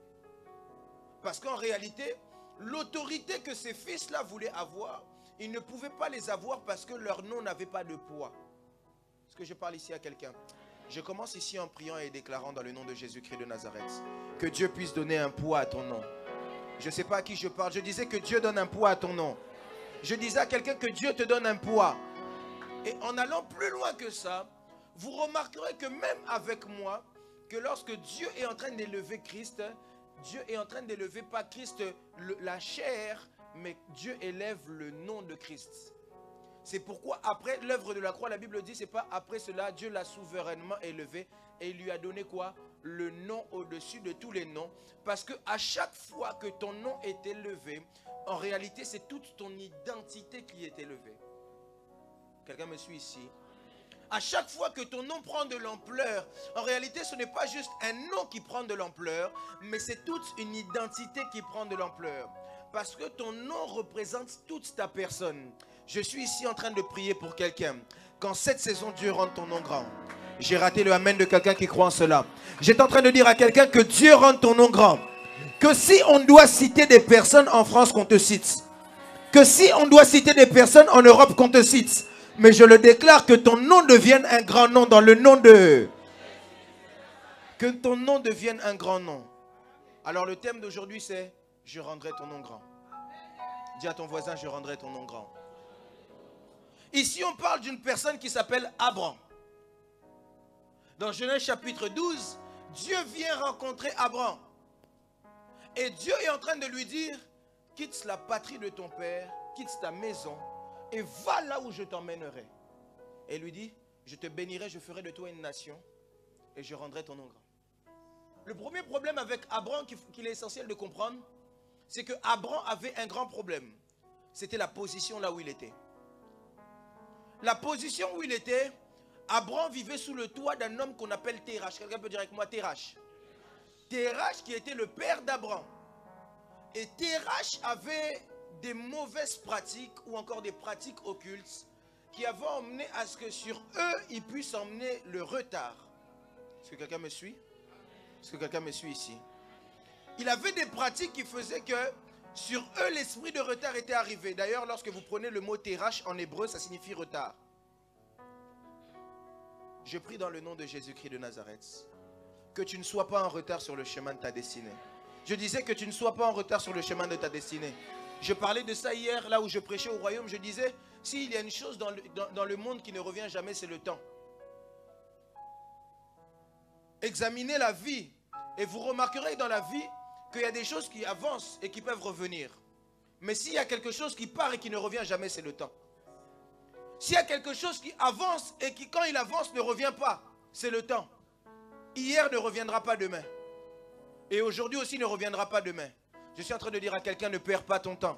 Parce qu'en réalité, l'autorité que ces fils-là voulaient avoir, ils ne pouvaient pas les avoir parce que leur nom n'avait pas de poids. Est-ce que je parle ici à quelqu'un? Je commence ici en priant et déclarant dans le nom de Jésus-Christ de Nazareth que Dieu puisse donner un poids à ton nom. Je ne sais pas à qui je parle. Je disais que Dieu donne un poids à ton nom. Je disais à quelqu'un que Dieu te donne un poids. Et en allant plus loin que ça, vous remarquerez que même avec moi, que lorsque Dieu est en train d'élever Christ, Dieu est en train d'élever pas Christ la chair, mais Dieu élève le nom de Christ. C'est pourquoi après l'œuvre de la croix, la Bible dit, c'est pas après cela, Dieu l'a souverainement élevé et il lui a donné quoi? Le nom au-dessus de tous les noms. Parce que à chaque fois que ton nom est élevé, en réalité, c'est toute ton identité qui est élevée. Quelqu'un me suit ici? À chaque fois que ton nom prend de l'ampleur, en réalité, ce n'est pas juste un nom qui prend de l'ampleur, mais c'est toute une identité qui prend de l'ampleur. Parce que ton nom représente toute ta personne. Je suis ici en train de prier pour quelqu'un. Qu'en cette saison, Dieu rende ton nom grand. J'ai raté le amen de quelqu'un qui croit en cela. J'étais en train de dire à quelqu'un que Dieu rende ton nom grand. Que si on doit citer des personnes en France, qu'on te cite. Que si on doit citer des personnes en Europe, qu'on te cite. Mais je le déclare, que ton nom devienne un grand nom dans le nom de... Que ton nom devienne un grand nom. Alors le thème d'aujourd'hui c'est « Je rendrai ton nom grand ». Dis à ton voisin « Je rendrai ton nom grand ». Ici on parle d'une personne qui s'appelle Abraham. Dans Genèse chapitre 12, Dieu vient rencontrer Abraham. Et Dieu est en train de lui dire « Quitte la patrie de ton père, quitte ta maison, et va là où je t'emmènerai. » Et il lui dit, je te bénirai, je ferai de toi une nation, et je rendrai ton nom grand. Le premier problème avec Abraham, qu'il est essentiel de comprendre, c'est que Abraham avait un grand problème. C'était la position là où il était. La position où il était, Abraham vivait sous le toit d'un homme qu'on appelle Terach. Quelqu'un peut dire avec moi Terach? Terach qui était le père d'Abraham. Et Terach avait des mauvaises pratiques ou encore des pratiques occultes qui avaient emmené à ce que sur eux, ils puissent emmener le retard. Est-ce que quelqu'un me suit? Est-ce que quelqu'un me suit ici? Il avait des pratiques qui faisaient que sur eux, l'esprit de retard était arrivé. D'ailleurs, lorsque vous prenez le mot terach en hébreu, ça signifie retard. Je prie dans le nom de Jésus-Christ de Nazareth que tu ne sois pas en retard sur le chemin de ta destinée. Je disais que tu ne sois pas en retard sur le chemin de ta destinée. Je parlais de ça hier, là où je prêchais au royaume. Je disais, s'il y a une chose dans le monde qui ne revient jamais, c'est le temps. Examinez la vie et vous remarquerez dans la vie qu'il y a des choses qui avancent et qui peuvent revenir. Mais s'il y a quelque chose qui part et qui ne revient jamais, c'est le temps. S'il y a quelque chose qui avance et qui, quand il avance, ne revient pas, c'est le temps. Hier ne reviendra pas demain. Et aujourd'hui aussi ne reviendra pas demain. Je suis en train de dire à quelqu'un, ne perds pas ton temps.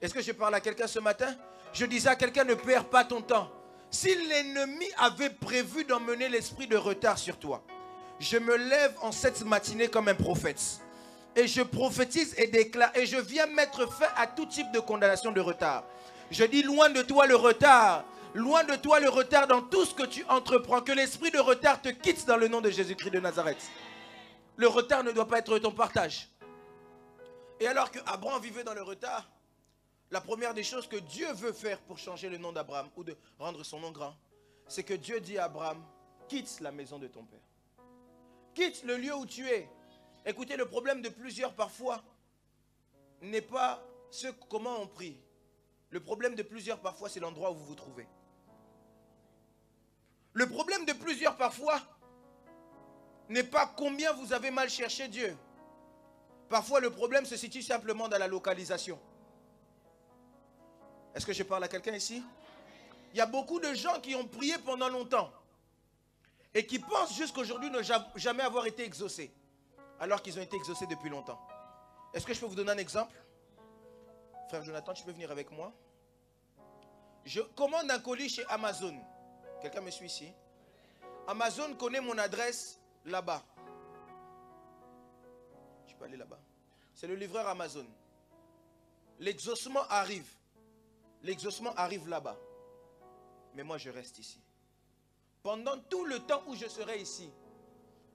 Est-ce que je parle à quelqu'un ce matin? Je disais à quelqu'un, ne perds pas ton temps. Si l'ennemi avait prévu d'emmener l'esprit de retard sur toi, je me lève en cette matinée comme un prophète. Et je prophétise et déclare, et je viens mettre fin à tout type de condamnation de retard. Je dis, loin de toi le retard. Loin de toi le retard dans tout ce que tu entreprends. Que l'esprit de retard te quitte dans le nom de Jésus-Christ de Nazareth. Le retard ne doit pas être ton partage. Et alors que Abraham vivait dans le retard, la première des choses que Dieu veut faire pour changer le nom d'Abraham ou de rendre son nom grand, c'est que Dieu dit à Abraham, quitte la maison de ton père. Quitte le lieu où tu es. Écoutez, le problème de plusieurs parfois n'est pas comment on prie. Le problème de plusieurs parfois, c'est l'endroit où vous vous trouvez. Le problème de plusieurs parfois n'est pas combien vous avez mal cherché Dieu. Parfois, le problème se situe simplement dans la localisation. Est-ce que je parle à quelqu'un ici? Il y a beaucoup de gens qui ont prié pendant longtemps et qui pensent jusqu'aujourd'hui ne jamais avoir été exaucés, alors qu'ils ont été exaucés depuis longtemps. Est-ce que je peux vous donner un exemple? Frère Jonathan, tu peux venir avec moi? Je commande un colis chez Amazon. Quelqu'un me suit ici? Amazon connaît mon adresse là-bas. Je peux aller là-bas. C'est le livreur Amazon. L'exaucement arrive. L'exaucement arrive là-bas. Mais moi, je reste ici. Pendant tout le temps où je serai ici,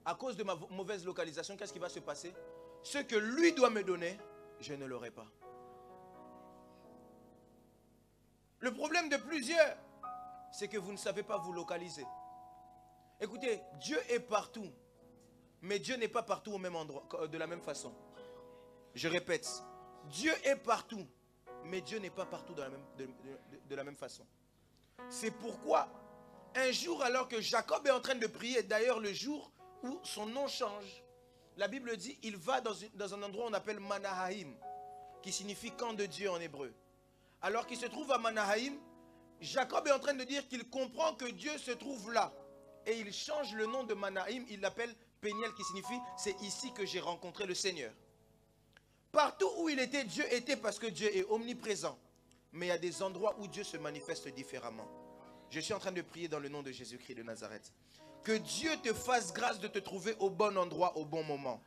à cause de ma mauvaise localisation, qu'est-ce qui va se passer? Ce que lui doit me donner, je ne l'aurai pas. Le problème de plusieurs, c'est que vous ne savez pas vous localiser. Écoutez, Dieu est partout. Mais Dieu n'est pas partout au même endroit, de la même façon. Je répète, Dieu est partout. Mais Dieu n'est pas partout de la même façon. C'est pourquoi, un jour alors que Jacob est en train de prier, d'ailleurs le jour où son nom change, la Bible dit, il va dans un endroit qu'on appelle Manahaïm, qui signifie camp de Dieu en hébreu. Alors qu'il se trouve à Manahaïm, Jacob est en train de dire qu'il comprend que Dieu se trouve là. Et il change le nom de Manahaïm, il l'appelle Péniel, qui signifie, c'est ici que j'ai rencontré le Seigneur. Partout où il était, Dieu était, parce que Dieu est omniprésent. Mais il y a des endroits où Dieu se manifeste différemment. Je suis en train de prier dans le nom de Jésus-Christ de Nazareth. Que Dieu te fasse grâce de te trouver au bon endroit, au bon moment.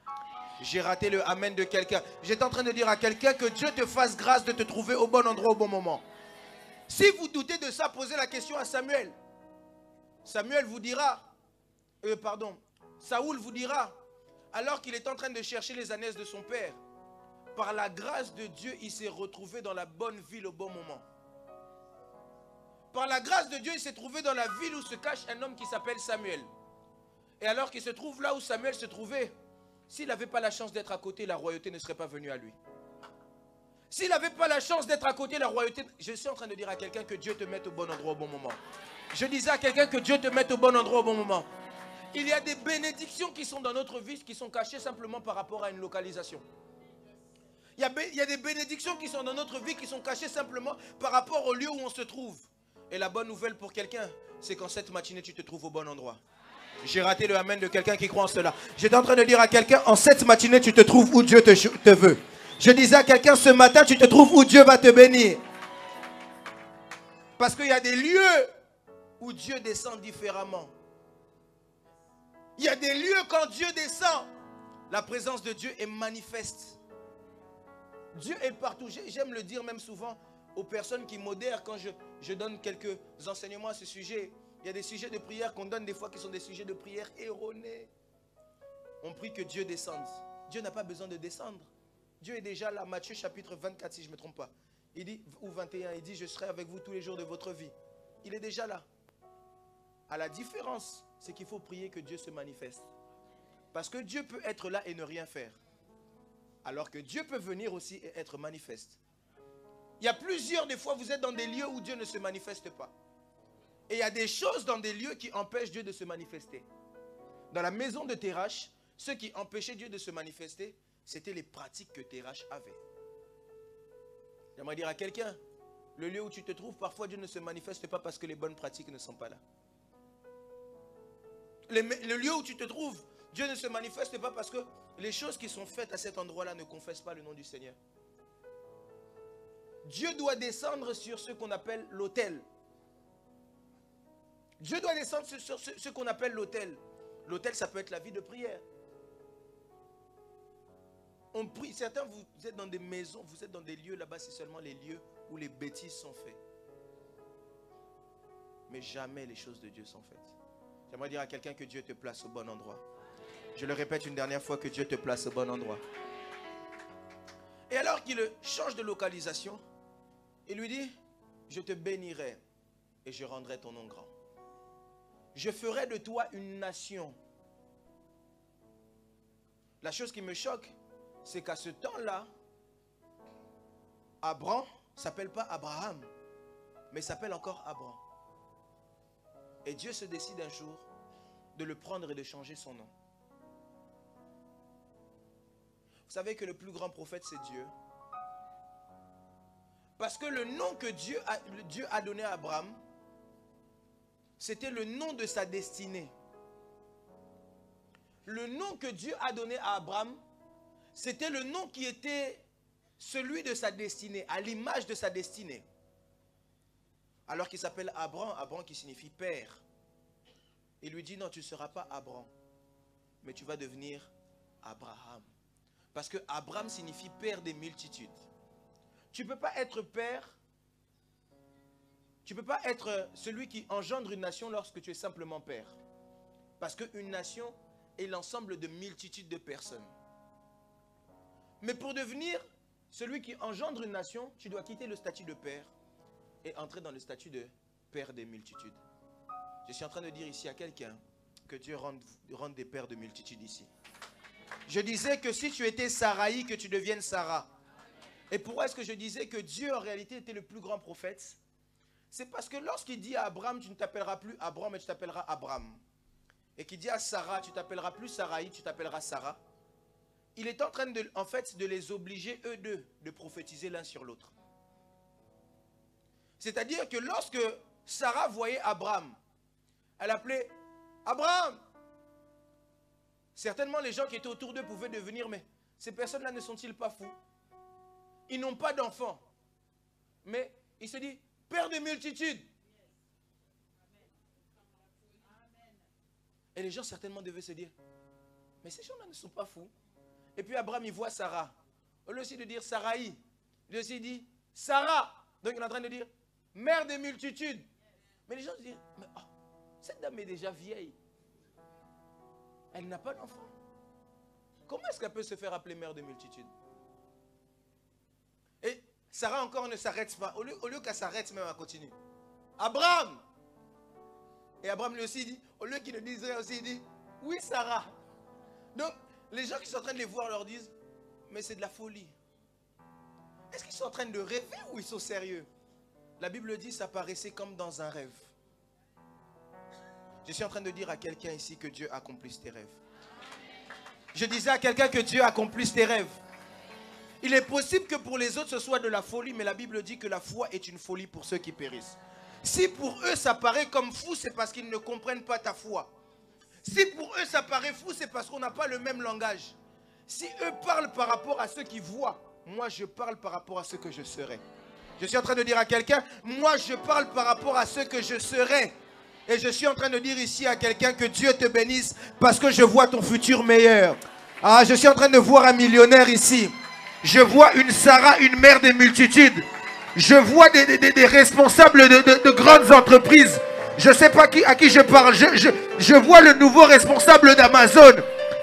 J'ai raté le amen de quelqu'un. J'étais en train de dire à quelqu'un que Dieu te fasse grâce de te trouver au bon endroit, au bon moment. Si vous doutez de ça, posez la question à Samuel. Samuel vous dira, Saoul vous dira, alors qu'il est en train de chercher les ânesse de son père, par la grâce de Dieu, il s'est retrouvé dans la bonne ville au bon moment. Par la grâce de Dieu, il s'est trouvé dans la ville où se cache un homme qui s'appelle Samuel. Et alors qu'il se trouve là où Samuel se trouvait, s'il n'avait pas la chance d'être à côté, la royauté ne serait pas venue à lui. S'il n'avait pas la chance d'être à côté, la royauté... Je suis en train de dire à quelqu'un que Dieu te mette au bon endroit au bon moment. Je disais à quelqu'un que Dieu te mette au bon endroit au bon moment. Il y a des bénédictions qui sont dans notre vie, qui sont cachées simplement par rapport à une localisation. Il y a des bénédictions qui sont dans notre vie, qui sont cachées simplement par rapport au lieu où on se trouve. Et la bonne nouvelle pour quelqu'un, c'est qu'en cette matinée, tu te trouves au bon endroit. J'ai raté le amen de quelqu'un qui croit en cela. J'étais en train de dire à quelqu'un, en cette matinée, tu te trouves où Dieu te veut. Je disais à quelqu'un, ce matin, tu te trouves où Dieu va te bénir. Parce qu'il y a des lieux où Dieu descend différemment. Il y a des lieux quand Dieu descend, la présence de Dieu est manifeste. Dieu est partout. J'aime le dire même souvent aux personnes qui modèrent quand je donne quelques enseignements à ce sujet. Il y a des sujets de prière qu'on donne des fois qui sont des sujets de prière erronés. On prie que Dieu descende. Dieu n'a pas besoin de descendre. Dieu est déjà là. Matthieu chapitre 24, si je ne me trompe pas. Il dit, ou 21, il dit, je serai avec vous tous les jours de votre vie. Il est déjà là. À la différence, c'est qu'il faut prier que Dieu se manifeste. Parce que Dieu peut être là et ne rien faire. Alors que Dieu peut venir aussi et être manifeste. Il y a plusieurs des fois, vous êtes dans des lieux où Dieu ne se manifeste pas. Et il y a des choses dans des lieux qui empêchent Dieu de se manifester. Dans la maison de Thérache, ce qui empêchait Dieu de se manifester, c'était les pratiques que Thérache avait. J'aimerais dire à quelqu'un, le lieu où tu te trouves, parfois Dieu ne se manifeste pas parce que les bonnes pratiques ne sont pas là. Le lieu où tu te trouves, Dieu ne se manifeste pas parce que les choses qui sont faites à cet endroit-là ne confessent pas le nom du Seigneur. Dieu doit descendre sur ce qu'on appelle l'autel. Dieu doit descendre sur ce qu'on appelle l'autel. L'autel, ça peut être la vie de prière. On prie. Certains, vous êtes dans des maisons, vous êtes dans des lieux, là-bas, c'est seulement les lieux où les bêtises sont faites. Mais jamais les choses de Dieu sont faites. J'aimerais dire à quelqu'un que Dieu te place au bon endroit. Je le répète une dernière fois, que Dieu te place au bon endroit. Et alors qu'il change de localisation, il lui dit, je te bénirai et je rendrai ton nom grand. Je ferai de toi une nation. La chose qui me choque, c'est qu'à ce temps-là, Abraham ne s'appelle pas Abraham, mais s'appelle encore Abraham. Et Dieu se décide un jour de le prendre et de changer son nom. Vous savez que le plus grand prophète, c'est Dieu. Parce que le nom que Dieu a donné à Abraham, c'était le nom de sa destinée. Le nom que Dieu a donné à Abraham, c'était le nom qui était celui de sa destinée, à l'image de sa destinée. Alors qu'il s'appelle Abraham, Abraham qui signifie père. Il lui dit non, tu ne seras pas Abraham, mais tu vas devenir Abraham. Parce que Abraham signifie père des multitudes. Tu ne peux pas être père, tu ne peux pas être celui qui engendre une nation lorsque tu es simplement père. Parce qu'une nation est l'ensemble de multitudes de personnes. Mais pour devenir celui qui engendre une nation, tu dois quitter le statut de père et entrer dans le statut de père des multitudes. Je suis en train de dire ici à quelqu'un que Dieu rende des pères de multitudes ici. Je disais que si tu étais Saraï, que tu deviennes Sarah. Et pourquoi est-ce que je disais que Dieu en réalité était le plus grand prophète? C'est parce que lorsqu'il dit à Abraham, tu ne t'appelleras plus Abraham, mais tu t'appelleras Abraham. Et qu'il dit à Sarah, tu t'appelleras plus Sarai, tu t'appelleras Sarah. Il est en train de les obliger, eux deux, de prophétiser l'un sur l'autre. C'est-à-dire que lorsque Sarah voyait Abraham, elle appelait Abraham. Certainement les gens qui étaient autour d'eux pouvaient devenir, mais ces personnes-là ne sont-ils pas fous? Ils n'ont pas d'enfants. Mais il se dit, Père de multitudes. Et les gens certainement devaient se dire, mais ces gens-là ne sont pas fous. Et puis Abraham, il voit Sarah. Au lieu aussi de dire Sarai, il aussi dit Sarah. Donc il est en train de dire, mère des multitudes. Mais les gens se disent, mais oh, cette dame est déjà vieille. Elle n'a pas d'enfant. Comment est-ce qu'elle peut se faire appeler mère de multitudes? Et Sarah encore ne s'arrête pas. Au lieu qu'elle s'arrête même, elle continue. Abraham. Et Abraham lui aussi dit, au lieu qu'il ne dise rien aussi, il dit, oui Sarah. Donc, les gens qui sont en train de les voir leur disent, mais c'est de la folie. Est-ce qu'ils sont en train de rêver ou ils sont sérieux? La Bible dit, ça paraissait comme dans un rêve. Je suis en train de dire à quelqu'un ici que Dieu accomplisse tes rêves. Je disais à quelqu'un que Dieu accomplisse tes rêves. Il est possible que pour les autres ce soit de la folie, mais la Bible dit que la foi est une folie pour ceux qui périssent. Si pour eux ça paraît comme fou, c'est parce qu'ils ne comprennent pas ta foi. Si pour eux ça paraît fou, c'est parce qu'on n'a pas le même langage. Si eux parlent par rapport à ceux qui voient, moi je parle par rapport à ce que je serai. Je suis en train de dire à quelqu'un, moi je parle par rapport à ce que je serai. Et je suis en train de dire ici à quelqu'un que Dieu te bénisse parce que je vois ton futur meilleur. Ah, je suis en train de voir un millionnaire ici. Je vois une Sarah, une mère des multitudes. Je vois des responsables de grandes entreprises. Je ne sais pas à qui je parle. Je vois le nouveau responsable d'Amazon.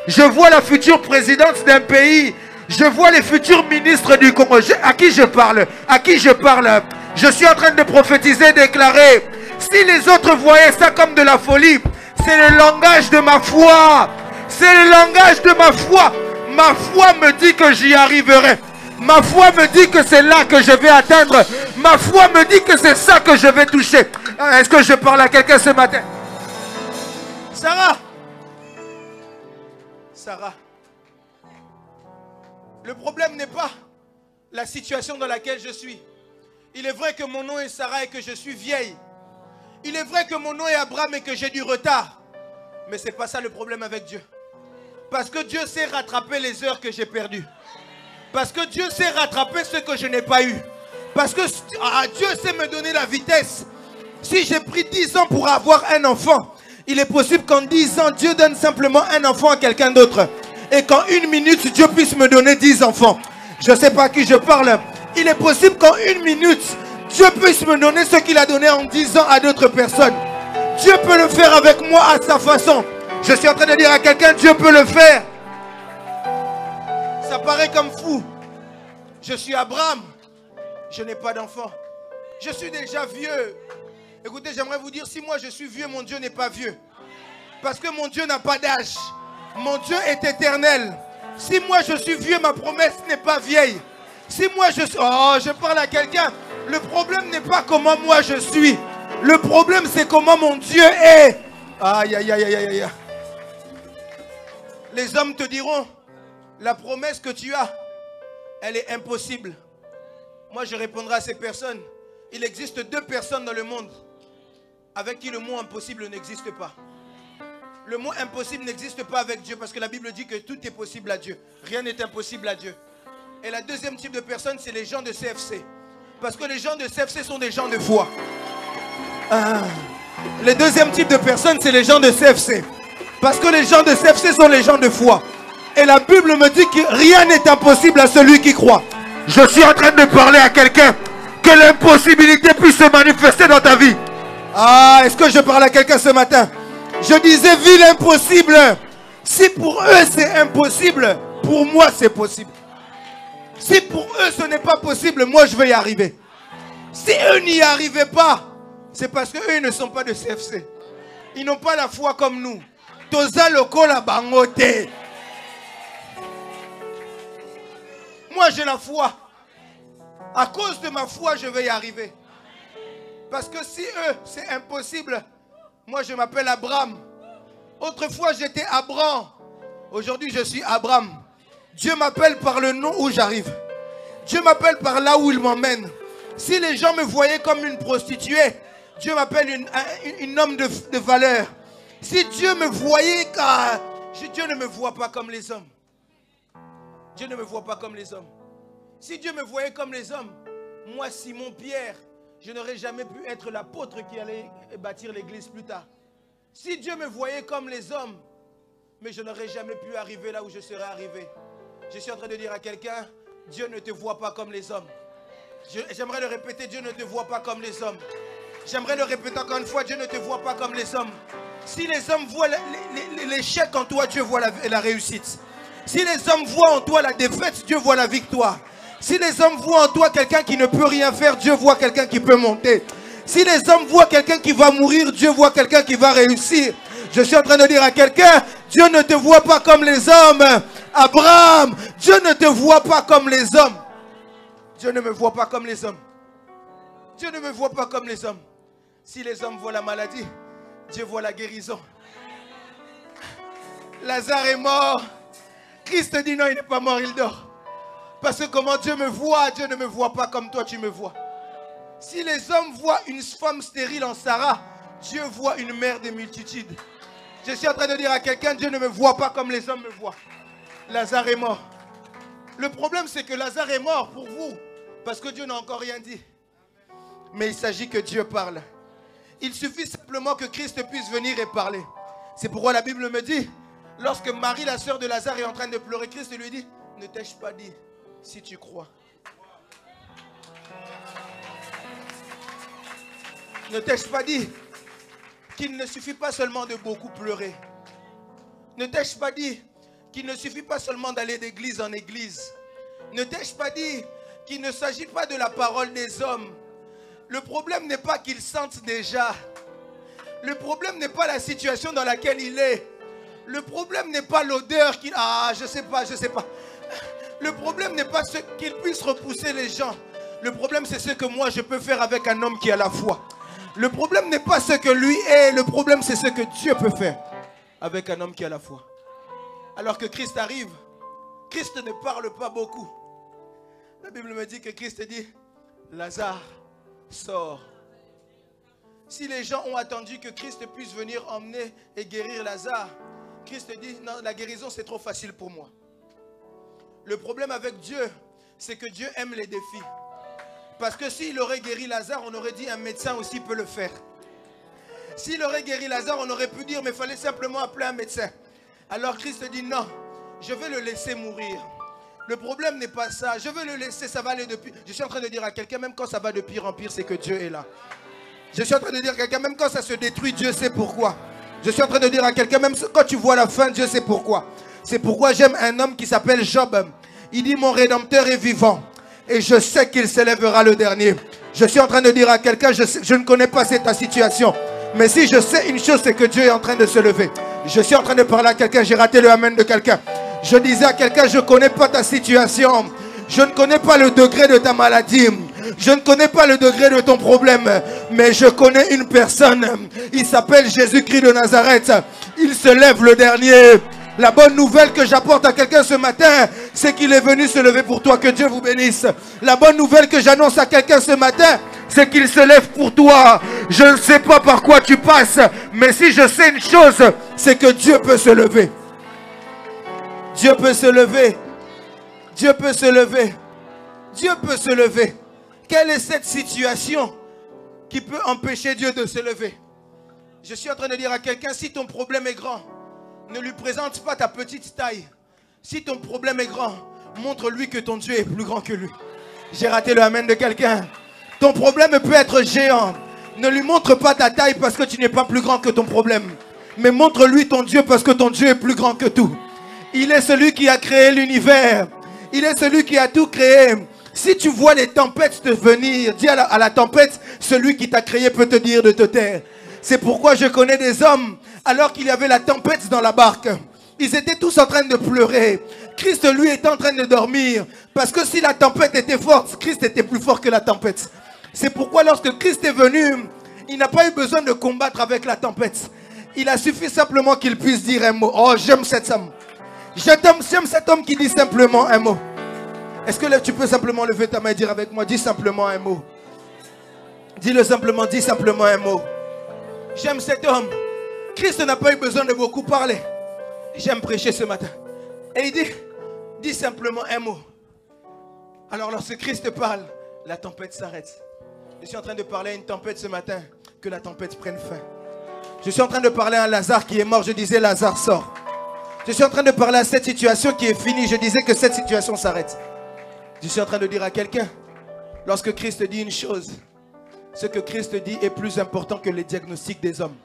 Je vois la future présidente d'un pays. Je vois les futurs ministres du Congo. À qui je parle? À qui je parle? Je suis en train de prophétiser, déclarer. Si les autres voyaient ça comme de la folie, c'est le langage de ma foi. C'est le langage de ma foi. Ma foi me dit que j'y arriverai. Ma foi me dit que c'est là que je vais atteindre. Ma foi me dit que c'est ça que je vais toucher. Est-ce que je parle à quelqu'un ce matin? Sarah. Sarah. Le problème n'est pas la situation dans laquelle je suis. Il est vrai que mon nom est Sarah et que je suis vieille. Il est vrai que mon nom est Abraham et que j'ai du retard. Mais ce n'est pas ça le problème avec Dieu. Parce que Dieu sait rattraper les heures que j'ai perdues. Parce que Dieu sait rattraper ce que je n'ai pas eu. Parce que Dieu sait me donner la vitesse. Si j'ai pris 10 ans pour avoir un enfant, il est possible qu'en 10 ans, Dieu donne simplement un enfant à quelqu'un d'autre. Et qu'en 1 minute, Dieu puisse me donner 10 enfants. Je ne sais pas à qui je parle. Il est possible qu'en 1 minute, Dieu puisse me donner ce qu'il a donné en 10 ans à d'autres personnes. Dieu peut le faire avec moi à sa façon. Je suis en train de dire à quelqu'un, Dieu peut le faire. Ça paraît comme fou. Je suis Abraham. Je n'ai pas d'enfant. Je suis déjà vieux. Écoutez, j'aimerais vous dire, si moi je suis vieux, mon Dieu n'est pas vieux. Parce que mon Dieu n'a pas d'âge. Mon Dieu est éternel. Si moi je suis vieux, ma promesse n'est pas vieille. Si moi je suis... Oh, je parle à quelqu'un. Le problème n'est pas comment moi je suis. Le problème c'est comment mon Dieu est. Aïe, aïe, aïe, aïe, aïe. Les hommes te diront, la promesse que tu as, elle est impossible. Moi je répondrai à ces personnes. Il existe 2 personnes dans le monde avec qui le mot impossible n'existe pas. Le mot impossible n'existe pas avec Dieu parce que la Bible dit que tout est possible à Dieu. Rien n'est impossible à Dieu. Et la deuxième type de personne, c'est les gens de CFC. Parce que les gens de CFC sont des gens de foi. Le deuxième type de personne, c'est les gens de CFC. Parce que les gens de CFC sont les gens de foi. Et la Bible me dit que rien n'est impossible à celui qui croit. Je suis en train de parler à quelqu'un. Que l'impossibilité puisse se manifester dans ta vie. Ah, est-ce que je parle à quelqu'un ce matin? Je disais, vis l'impossible. Si pour eux c'est impossible, pour moi c'est possible. Si pour eux ce n'est pas possible, moi je vais y arriver. Si eux n'y arrivaient pas, c'est parce qu'eux ils ne sont pas de CFC. Ils n'ont pas la foi comme nous. Toza lokola bangote. Moi j'ai la foi. À cause de ma foi, je vais y arriver. Parce que si eux, c'est impossible, moi je m'appelle Abraham. Autrefois, j'étais Abraham. Aujourd'hui, je suis Abraham. Dieu m'appelle par le nom où j'arrive. Dieu m'appelle par là où il m'emmène. Si les gens me voyaient comme une prostituée, Dieu m'appelle un homme de valeur. Si Dieu me voyait, car Dieu ne me voit pas comme les hommes. Dieu ne me voit pas comme les hommes. Si Dieu me voyait comme les hommes, moi, Simon Pierre, je n'aurais jamais pu être l'apôtre qui allait bâtir l'église plus tard. Si Dieu me voyait comme les hommes, mais je n'aurais jamais pu arriver là où je serais arrivé. Je suis en train de dire à quelqu'un, Dieu ne te voit pas comme les hommes. J'aimerais le répéter, Dieu ne te voit pas comme les hommes. J'aimerais le répéter encore une fois, Dieu ne te voit pas comme les hommes. Si les hommes voient l'échec en toi, Dieu voit la réussite. Si les hommes voient en toi la défaite, Dieu voit la victoire. Si les hommes voient en toi quelqu'un qui ne peut rien faire, Dieu voit quelqu'un qui peut monter. Si les hommes voient quelqu'un qui va mourir, Dieu voit quelqu'un qui va réussir. Je suis en train de dire à quelqu'un, Dieu ne te voit pas comme les hommes. Abraham, Dieu ne te voit pas comme les hommes. Dieu ne me voit pas comme les hommes. Dieu ne me voit pas comme les hommes. Si les hommes voient la maladie, Dieu voit la guérison. Lazare est mort. Christ dit non, il n'est pas mort, il dort. Parce que comment Dieu me voit, Dieu ne me voit pas comme toi tu me vois. Si les hommes voient une femme stérile en Sarah, Dieu voit une mère des multitudes. Je suis en train de dire à quelqu'un, Dieu ne me voit pas comme les hommes me voient. Lazare est mort. Le problème c'est que Lazare est mort pour vous, parce que Dieu n'a encore rien dit. Mais il s'agit que Dieu parle. Il suffit simplement que Christ puisse venir et parler. C'est pourquoi la Bible me dit, lorsque Marie, la sœur de Lazare, est en train de pleurer, Christ lui dit, ne t'ai-je pas dit, si tu crois. Ne t'ai-je pas dit qu'il ne suffit pas seulement de beaucoup pleurer? Ne t'ai-je pas dit qu'il ne suffit pas seulement d'aller d'église en église? Ne t'ai-je pas dit qu'il ne s'agit pas de la parole des hommes? Le problème n'est pas qu'ils sentent déjà. Le problème n'est pas la situation dans laquelle il est. Le problème n'est pas l'odeur qu'il... Ah, je sais pas. Le problème n'est pas qu'il puisse repousser les gens. Le problème, c'est ce que moi, je peux faire avec un homme qui a la foi. Le problème n'est pas ce que lui est. Le problème, c'est ce que Dieu peut faire avec un homme qui a la foi. Alors que Christ arrive, Christ ne parle pas beaucoup. La Bible me dit que Christ dit, Lazare, sors. Si les gens ont attendu que Christ puisse venir emmener et guérir Lazare, Christ dit, non, la guérison c'est trop facile pour moi. Le problème avec Dieu, c'est que Dieu aime les défis. Parce que s'il aurait guéri Lazare, on aurait dit un médecin aussi peut le faire. S'il aurait guéri Lazare, on aurait pu dire, mais il fallait simplement appeler un médecin. Alors Christ dit, non, je vais le laisser mourir. Le problème n'est pas ça, je vais le laisser, ça va aller de pire. Je suis en train de dire à quelqu'un, même quand ça va de pire en pire, c'est que Dieu est là. Je suis en train de dire à quelqu'un, même quand ça se détruit, Dieu sait pourquoi. Je suis en train de dire à quelqu'un, même quand tu vois la fin, Dieu sait pourquoi. C'est pourquoi j'aime un homme qui s'appelle Job. Il dit, mon Rédempteur est vivant. Et je sais qu'il s'élèvera le dernier. Je suis en train de dire à quelqu'un, je ne connais pas ta situation. Mais si je sais une chose, c'est que Dieu est en train de se lever. Je suis en train de parler à quelqu'un, j'ai raté le amen de quelqu'un. Je disais à quelqu'un, je ne connais pas ta situation. Je ne connais pas le degré de ta maladie. Je ne connais pas le degré de ton problème. Mais je connais une personne. Il s'appelle Jésus-Christ de Nazareth. Il se lève le dernier. La bonne nouvelle que j'apporte à quelqu'un ce matin, c'est qu'il est venu se lever pour toi. Que Dieu vous bénisse. La bonne nouvelle que j'annonce à quelqu'un ce matin, c'est qu'il se lève pour toi. Je ne sais pas par quoi tu passes, mais si je sais une chose, c'est que Dieu peut se lever. Dieu peut se lever. Dieu peut se lever. Dieu peut se lever. Quelle est cette situation qui peut empêcher Dieu de se lever? Je suis en train de dire à quelqu'un, si ton problème est grand, ne lui présente pas ta petite taille. Si ton problème est grand, montre-lui que ton Dieu est plus grand que lui. J'ai raté le amen de quelqu'un. Ton problème peut être géant. Ne lui montre pas ta taille parce que tu n'es pas plus grand que ton problème. Mais montre-lui ton Dieu parce que ton Dieu est plus grand que tout. Il est celui qui a créé l'univers. Il est celui qui a tout créé. Si tu vois les tempêtes te venir, dis à la tempête, celui qui t'a créé peut te dire de te taire. C'est pourquoi je connais des hommes, alors qu'il y avait la tempête dans la barque. Ils étaient tous en train de pleurer. Christ, lui, était en train de dormir. Parce que si la tempête était forte, Christ était plus fort que la tempête. C'est pourquoi lorsque Christ est venu, il n'a pas eu besoin de combattre avec la tempête. Il a suffi simplement qu'il puisse dire un mot. Oh, j'aime cet homme. J'aime cet homme qui dit simplement un mot. Est-ce que tu peux simplement lever ta main et dire avec moi, dis simplement un mot. Dis-le simplement, dis simplement un mot. J'aime cet homme. Christ n'a pas eu besoin de beaucoup parler. J'aime prêcher ce matin. Et il dit, dis simplement un mot. Alors lorsque Christ parle, la tempête s'arrête. Je suis en train de parler à une tempête ce matin. Que la tempête prenne fin. Je suis en train de parler à un Lazare qui est mort. Je disais, Lazare sort. Je suis en train de parler à cette situation qui est finie. Je disais que cette situation s'arrête. Je suis en train de dire à quelqu'un, lorsque Christ dit une chose, ce que Christ dit est plus important que les diagnostics des hommes.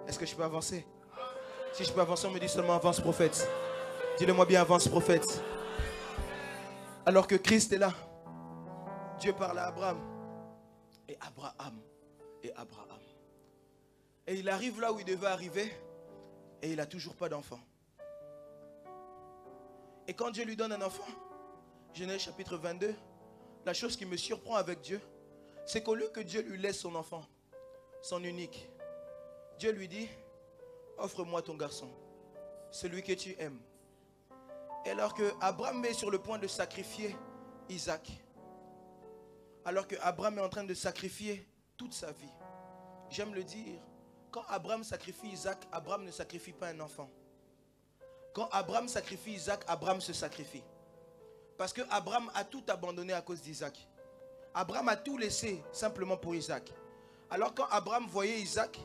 Est-ce que je peux avancer? Si je peux avancer, on me dit seulement avance prophète. Dis-le-moi bien, avance prophète. Alors que Christ est là, Dieu parle à Abraham. Et Abraham. Et Abraham. Et il arrive là où il devait arriver. Et il n'a toujours pas d'enfant. Et quand Dieu lui donne un enfant, Genèse chapitre 22, la chose qui me surprend avec Dieu, c'est qu'au lieu que Dieu lui laisse son enfant, son unique, Dieu lui dit, offre-moi ton garçon, celui que tu aimes. Et alors que Abraham est sur le point de sacrifier Isaac, alors que Abraham est en train de sacrifier toute sa vie, j'aime le dire, quand Abraham sacrifie Isaac, Abraham ne sacrifie pas un enfant. Quand Abraham sacrifie Isaac, Abraham se sacrifie. Parce que Abraham a tout abandonné à cause d'Isaac. Abraham a tout laissé simplement pour Isaac. Alors quand Abraham voyait Isaac,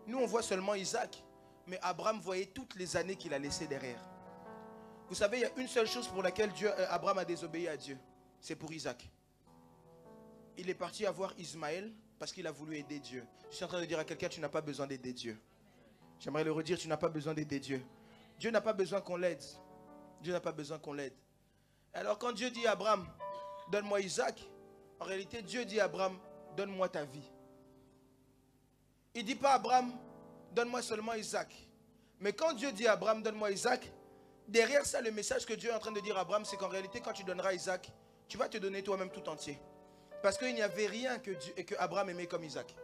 nous on voit seulement Isaac, mais Abraham voyait toutes les années qu'il a laissées derrière. Vous savez, il y a une seule chose pour laquelle Abraham a désobéi à Dieu. C'est pour Isaac. Il est parti avoir Ismaël parce qu'il a voulu aider Dieu. Je suis en train de dire à quelqu'un, tu n'as pas besoin d'aider Dieu. J'aimerais le redire, tu n'as pas besoin d'aider Dieu. Dieu n'a pas besoin qu'on l'aide. Dieu n'a pas besoin qu'on l'aide. Alors quand Dieu dit à Abraham, donne-moi Isaac, en réalité Dieu dit à Abraham, donne-moi ta vie. Il ne dit pas à Abraham, donne-moi seulement Isaac. Mais quand Dieu dit à Abraham, donne-moi Isaac, derrière ça, le message que Dieu est en train de dire à Abraham, c'est qu'en réalité, quand tu donneras Isaac, tu vas te donner toi-même tout entier. Parce qu'il n'y avait rien que Abraham aimait comme Isaac.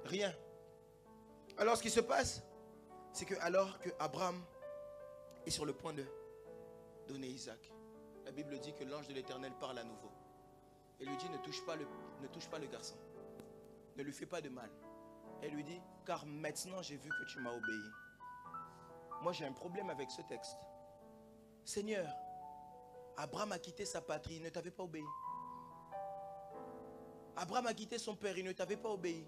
Rien. Alors ce qui se passe, c'est que alors que Abraham est sur le point de donner Isaac, la Bible dit que l'ange de l'Éternel parle à nouveau. Et lui dit, ne touche pas le garçon. Ne lui fais pas de mal. Elle lui dit, car maintenant j'ai vu que tu m'as obéi. Moi j'ai un problème avec ce texte. Seigneur, Abraham a quitté sa patrie, il ne t'avait pas obéi. Abraham a quitté son père, il ne t'avait pas obéi.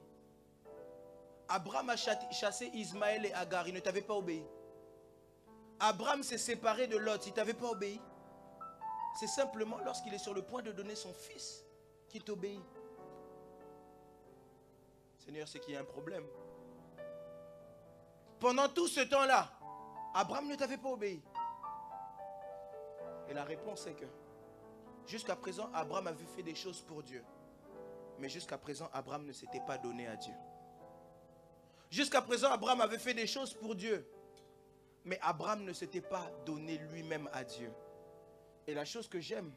Abraham a chassé Ismaël et Agar, il ne t'avait pas obéi. Abraham s'est séparé de Lot, il ne t'avait pas obéi. C'est simplement lorsqu'il est sur le point de donner son fils qu'il t'obéit. Seigneur, c'est qu'il y a un problème. Pendant tout ce temps-là, Abraham ne t'avait pas obéi. Et la réponse est que jusqu'à présent, Abraham avait fait des choses pour Dieu. Mais jusqu'à présent, Abraham ne s'était pas donné à Dieu. Jusqu'à présent, Abraham avait fait des choses pour Dieu. Mais Abraham ne s'était pas donné lui-même à Dieu. Et la chose que j'aime,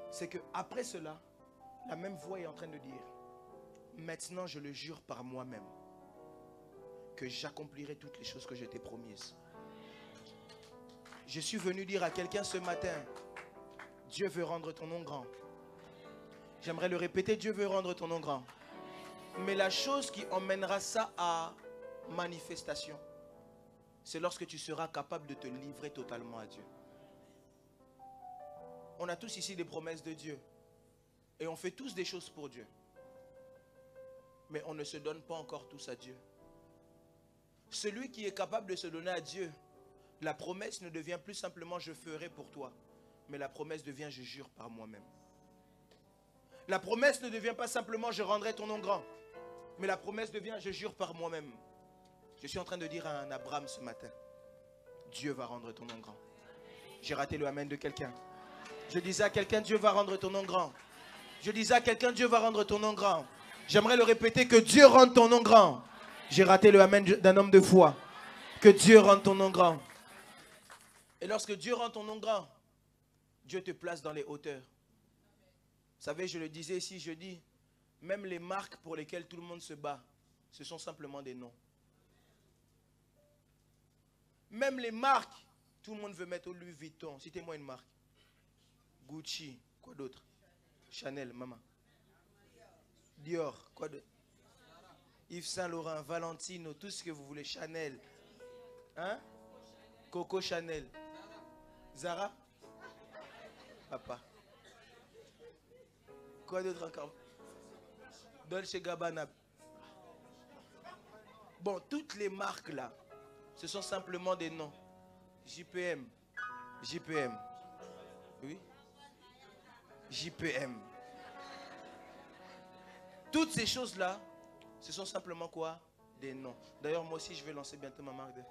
c'est qu'après cela, la même voix est en train de dire, maintenant je le jure par moi-même, que j'accomplirai toutes les choses que je t'ai promises. Je suis venu dire à quelqu'un ce matin, Dieu veut rendre ton nom grand. J'aimerais le répéter, Dieu veut rendre ton nom grand. Mais la chose qui emmènera ça à manifestation, c'est lorsque tu seras capable de te livrer totalement à Dieu. On a tous ici des promesses de Dieu. Et on fait tous des choses pour Dieu. Mais on ne se donne pas encore tous à Dieu. Celui qui est capable de se donner à Dieu, la promesse ne devient plus simplement je ferai pour toi. Mais la promesse devient je jure par moi-même. La promesse ne devient pas simplement je rendrai ton nom grand. Mais la promesse devient je jure par moi-même. Je suis en train de dire à un Abraham ce matin, Dieu va rendre ton nom grand. J'ai raté le amen de quelqu'un. Je disais à quelqu'un, Dieu va rendre ton nom grand. Je disais à quelqu'un, Dieu va rendre ton nom grand. J'aimerais le répéter, que Dieu rende ton nom grand. J'ai raté le amen d'un homme de foi. Que Dieu rende ton nom grand. Et lorsque Dieu rend ton nom grand, Dieu te place dans les hauteurs. Vous savez, je le disais ici, je dis, même les marques pour lesquelles tout le monde se bat, ce sont simplement des noms. Même les marques, tout le monde veut mettre au Louis Vuitton. Citez-moi une marque. Gucci, quoi d'autre? Chanel, maman. Dior, quoi d'autre? Yves Saint Laurent, Valentino, tout ce que vous voulez. Chanel. Hein? Coco Chanel. Zara? Papa. Quoi d'autre encore? Dolce Gabbana. Bon, toutes les marques là, ce sont simplement des noms. JPM. JPM. Oui. JPM. Toutes ces choses-là, ce sont simplement quoi? Des noms. D'ailleurs, moi aussi, je vais lancer bientôt ma marque de...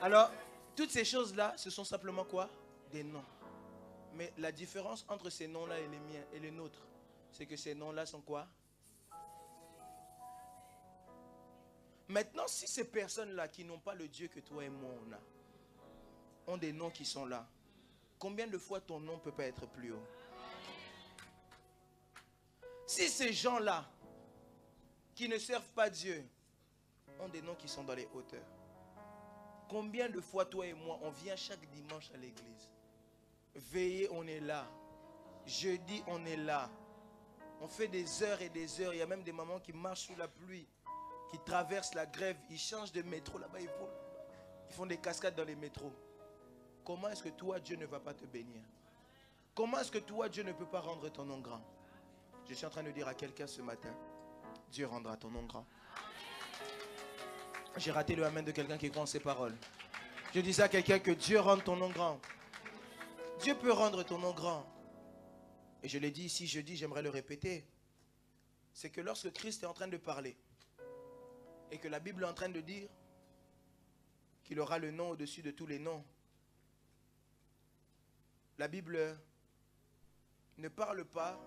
Alors, toutes ces choses-là, ce sont simplement quoi? Des noms. Mais la différence entre ces noms-là et les miens et les nôtres, c'est que ces noms-là sont quoi? Maintenant, si ces personnes-là qui n'ont pas le Dieu que toi et moi on a, ont des noms qui sont là, combien de fois ton nom ne peut pas être plus haut? Si ces gens-là, qui ne servent pas Dieu, ont des noms qui sont dans les hauteurs, combien de fois toi et moi, on vient chaque dimanche à l'église? Veillez, on est là. Jeudi, on est là. On fait des heures et des heures. Il y a même des mamans qui marchent sous la pluie, qui traversent la grève. Ils changent de métro là-bas. Ils font des cascades dans les métros. Comment est-ce que toi, Dieu ne va pas te bénir? Comment est-ce que toi, Dieu ne peut pas rendre ton nom grand? Je suis en train de dire à quelqu'un ce matin, Dieu rendra ton nom grand. J'ai raté le amen de quelqu'un qui croit en ces paroles. Je disais à quelqu'un que Dieu rende ton nom grand. Dieu peut rendre ton nom grand. Et je l'ai dit ici, jeudi, j'aimerais le répéter. C'est que lorsque Christ est en train de parler et que la Bible est en train de dire qu'il aura le nom au-dessus de tous les noms, la Bible ne parle pas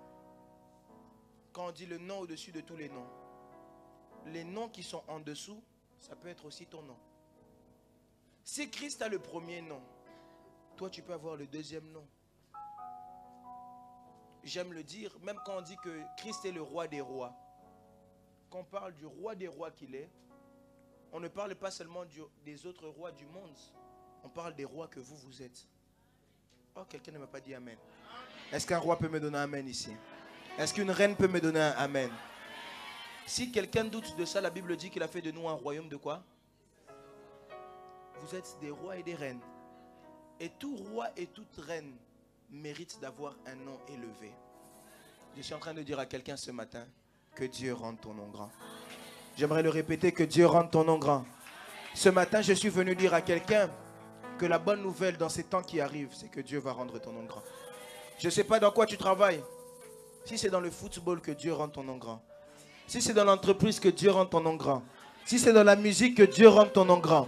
quand on dit le nom au-dessus de tous les noms. Les noms qui sont en dessous, ça peut être aussi ton nom. Si Christ a le premier nom, toi tu peux avoir le deuxième nom. J'aime le dire, même quand on dit que Christ est le roi des rois, quand on parle du roi des rois qu'il est, on ne parle pas seulement des autres rois du monde, on parle des rois que vous êtes. Oh, quelqu'un ne m'a pas dit amen. Est-ce qu'un roi peut me donner un amen ici? Est-ce qu'une reine peut me donner un amen? Si quelqu'un doute de ça, la Bible dit qu'il a fait de nous un royaume de quoi? Vous êtes des rois et des reines. Et tout roi et toute reine mérite d'avoir un nom élevé. Je suis en train de dire à quelqu'un ce matin que Dieu rende ton nom grand. J'aimerais le répéter, que Dieu rende ton nom grand. Ce matin, je suis venu dire à quelqu'un que la bonne nouvelle dans ces temps qui arrivent, c'est que Dieu va rendre ton nom grand. Je ne sais pas dans quoi tu travailles. Si c'est dans le football, que Dieu rende ton nom grand. Si c'est dans l'entreprise, que Dieu rende ton nom grand. Si c'est dans la musique, que Dieu rende ton nom grand.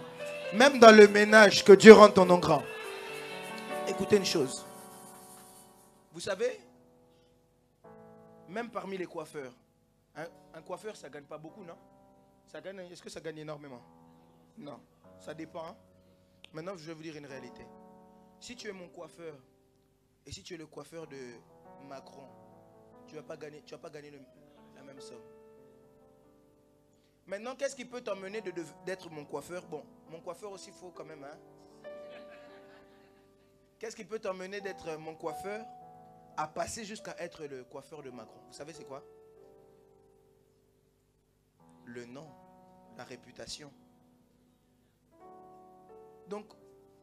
Même dans le ménage, que Dieu rende ton nom grand. Écoutez une chose. Vous savez, même parmi les coiffeurs, un coiffeur, ça ne gagne pas beaucoup, non? Est-ce que ça gagne énormément? Non, ça dépend. Hein? Maintenant, je vais vous dire une réalité. Si tu es mon coiffeur, et si tu es le coiffeur de Macron, tu ne vas pas gagner la même somme. Maintenant, qu'est-ce qui peut t'emmener d'être mon coiffeur? Bon, mon coiffeur aussi, il faut quand même. Hein? Qu'est-ce qui peut t'emmener d'être mon coiffeur à passer jusqu'à être le coiffeur de Macron? Vous savez c'est quoi? Le nom, la réputation. Donc,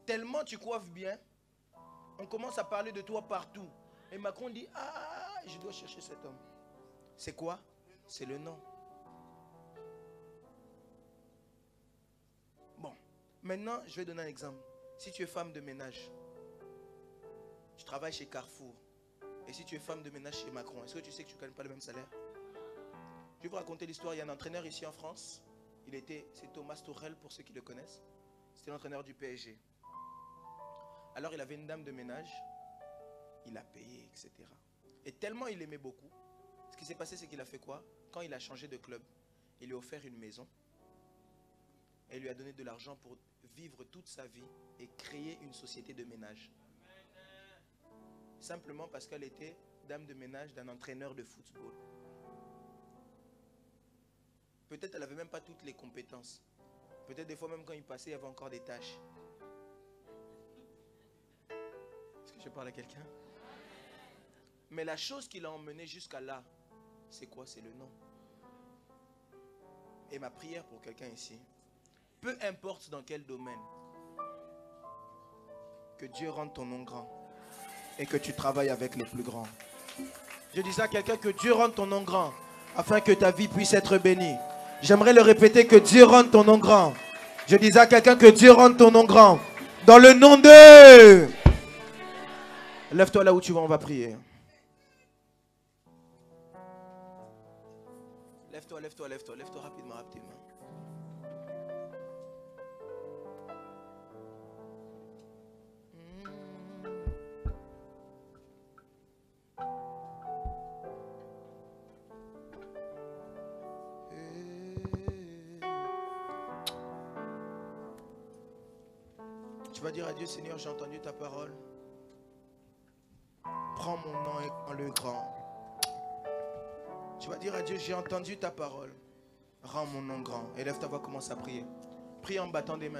tellement tu coiffes bien, on commence à parler de toi partout. Et Macron dit, ah, je dois chercher cet homme. C'est quoi? C'est le nom. Bon, maintenant, je vais donner un exemple. Si tu es femme de ménage, tu travailles chez Carrefour, et si tu es femme de ménage chez Macron, est-ce que tu sais que tu ne gagnes pas le même salaire? Je vais vous raconter l'histoire. Il y a un entraîneur ici en France. C'est Thomas Tuchel, pour ceux qui le connaissent. C'était l'entraîneur du PSG. Alors il avait une dame de ménage. Il a payé, etc. Et tellement il aimait beaucoup, ce qui s'est passé, c'est qu'il a fait quoi? Quand il a changé de club, il lui a offert une maison et il lui a donné de l'argent pour vivre toute sa vie et créer une société de ménage. Simplement parce qu'elle était dame de ménage d'un entraîneur de football. Peut-être elle n'avait même pas toutes les compétences. Peut-être des fois même quand il passait, il y avait encore des tâches. Est-ce que je parle à quelqu'un? Mais la chose qui l'a emmené jusqu'à là, c'est quoi? C'est le nom. Et ma prière pour quelqu'un ici, peu importe dans quel domaine, que Dieu rende ton nom grand et que tu travailles avec les plus grands. Je dis à quelqu'un que Dieu rende ton nom grand afin que ta vie puisse être bénie. J'aimerais le répéter, que Dieu rende ton nom grand. Je dis à quelqu'un que Dieu rende ton nom grand. Dans le nom de... Lève-toi là où tu vas, on va prier. Lève-toi, lève-toi, lève-toi, lève-toi rapidement, rapidement. Tu vas dire à Dieu, Seigneur, j'ai entendu ta parole. Prends mon nom et rends le grand. Tu vas dire à Dieu, j'ai entendu ta parole. Rends mon nom grand. Élève ta voix, commence à prier. Prie en battant des mains.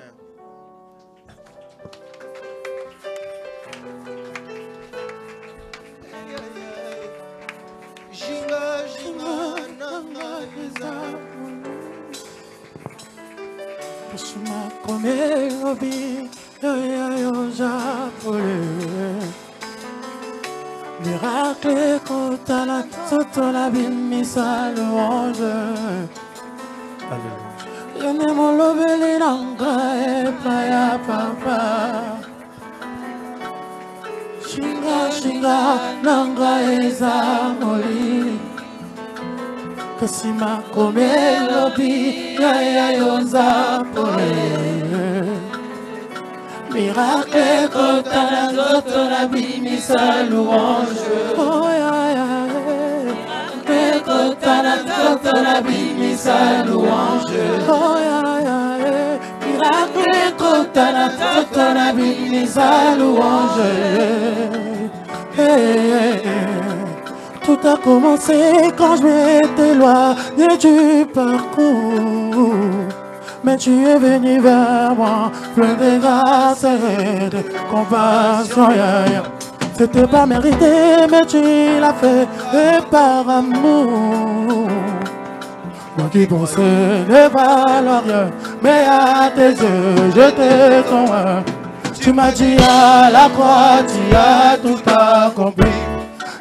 Miracle contre la toute la bimisa louange. Je n'aime le bel l'angra et playa papa. Shinga shinga nanga ezamoli. Kasima kome lobi ya yonza pole. Miracle contre la toute la bimisa louange. Oh ya ya. Miracle contre la toute la bimisa louange. Oh ya ya. Miracle contre la toute la bimisa louange. Tout a commencé quand je m'étais éloigné du parcours. Mais tu es venu vers moi, plein de grâce et de compassion. C'était pas mérité, mais tu l'as fait et par amour. Moi qui pensais ne valoir rien, mais à tes yeux, je t'ai convaincu. Tu m'as dit à la croix, tu as tout accompli.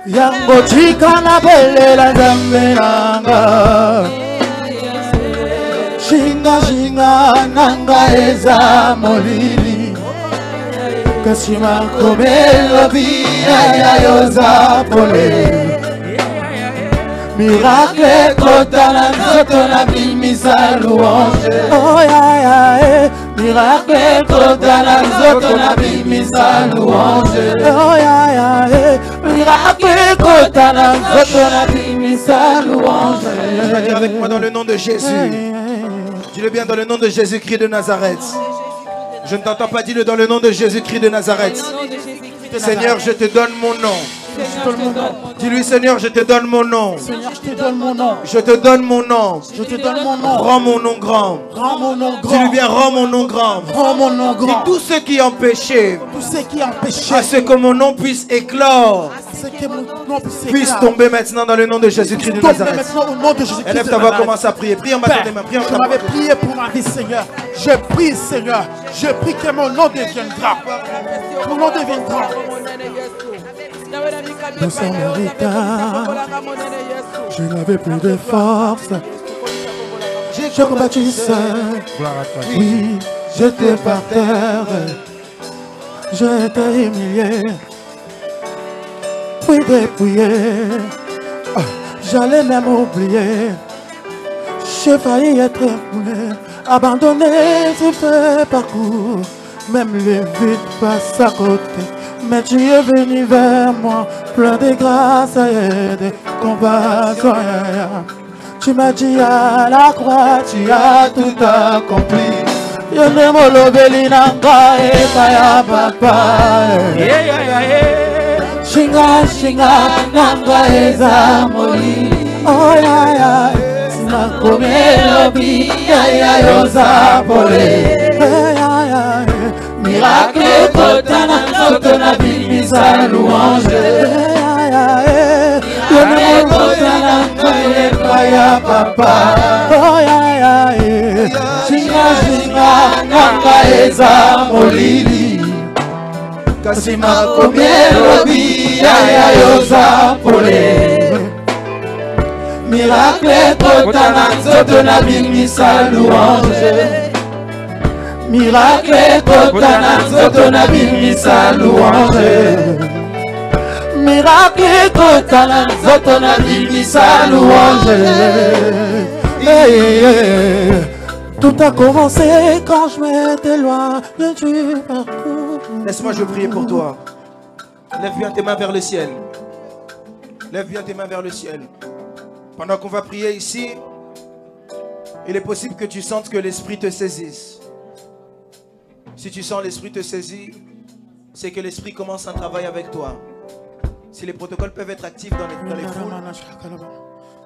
Yango chikana belle la zambenanga. Shinga shinga nanga eza molili. Kasima komelo biya yoza pole. Miracle kotala nzoto na bimisa louange. Oh ya ya. Miracle kotala nzoto na bimisa louange. Oh ya ya. Miracle kotala nzoto na bimisa louange. Tu vas dire avec moi dans le nom de Jésus. Dis-le bien dans le nom de Jésus-Christ de Nazareth. Je ne t'entends pas, dis-le dans le nom de Jésus-Christ de Nazareth. Seigneur, je te donne mon nom. Dis-lui, Seigneur, je te donne mon nom. Seigneur, je te donne mon nom. Je te donne mon nom. Je te donne mon nom. Rends mon nom grand. Rends mon nom grand. Dis-lui bien, rends mon nom grand. Rends mon nom grand. Dis tous ceux qui empêchaient. Tous ceux qui empêchaient. À ce que mon nom puisse éclore. Puisse tomber maintenant dans le nom de Jésus-Christ de Nazareth. Élève ta voix, commence à prier. Prie en battant des mains. Prie en je m'avais prié pour ma vie, Seigneur. Je prie, Seigneur. Je prie que mon nom deviendra. Mon nom deviendra. Nous sommes Marita. Je n'avais plus de force. J'ai combattu seul. Oui, j'étais par terre. J'ai été humilié. Puis dépouillé. J'allais même oublier. J'ai failli être époulé. Abandonné sur ce parcours. Même les vides passent à côté. Mais tu es venu vers moi, plein de grâce et de compassion. Tu m'as dit à la croix, tu as tout accompli. Yone molobeli nanga e kaya papa. Shinga shinga nanga e zamoli. Oh ya ya, sinakomelobi ya ya yozapole. Ya ya, miracle kotana nzoto na bimisa louange. Ya ya, yone kotana nanga e kaya papa. Oh ya ya, shinga shinga nanga e zamolili. Kasi makomelobi ya ya yozapole. Miracle kotana nzoto na bimisa louange. Miracle kotana nzoto na bimisa louange. Miracle kotana nzoto na bimisa louange. Hey, hey. Tout a commencé quand je m'étais loin du parcours. Laisse-moi je prie pour toi. Lève bien tes mains vers le ciel. Lève bien tes mains vers le ciel. Pendant qu'on va prier ici, il est possible que tu sentes que l'Esprit te saisisse. Si tu sens l'Esprit te saisir, c'est que l'Esprit commence un travail avec toi. Si les protocoles peuvent être actifs dans les foules,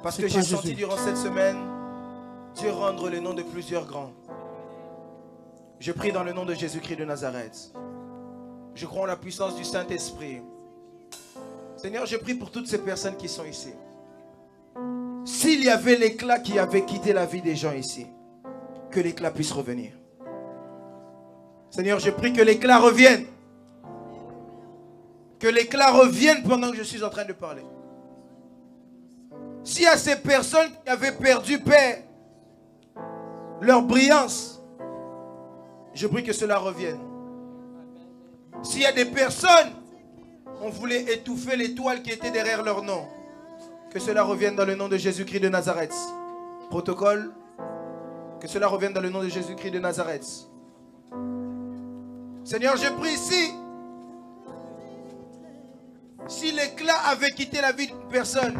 parce que j'ai senti durant cette semaine Dieu rendre le nom de plusieurs grands. Je prie dans le nom de Jésus-Christ de Nazareth. Je crois en la puissance du Saint-Esprit. Seigneur, je prie pour toutes ces personnes qui sont ici. S'il y avait l'éclat qui avait quitté la vie des gens ici, que l'éclat puisse revenir. Seigneur, je prie que l'éclat revienne. Que l'éclat revienne pendant que je suis en train de parler. S'il y a ces personnes qui avaient perdu, Père, leur brillance, je prie que cela revienne. S'il y a des personnes, on voulait étouffer l'étoile qui était derrière leur nom, que cela revienne dans le nom de Jésus-Christ de Nazareth. Protocole, que cela revienne dans le nom de Jésus-Christ de Nazareth. Seigneur, je prie ici, si l'éclat avait quitté la vie d'une personne,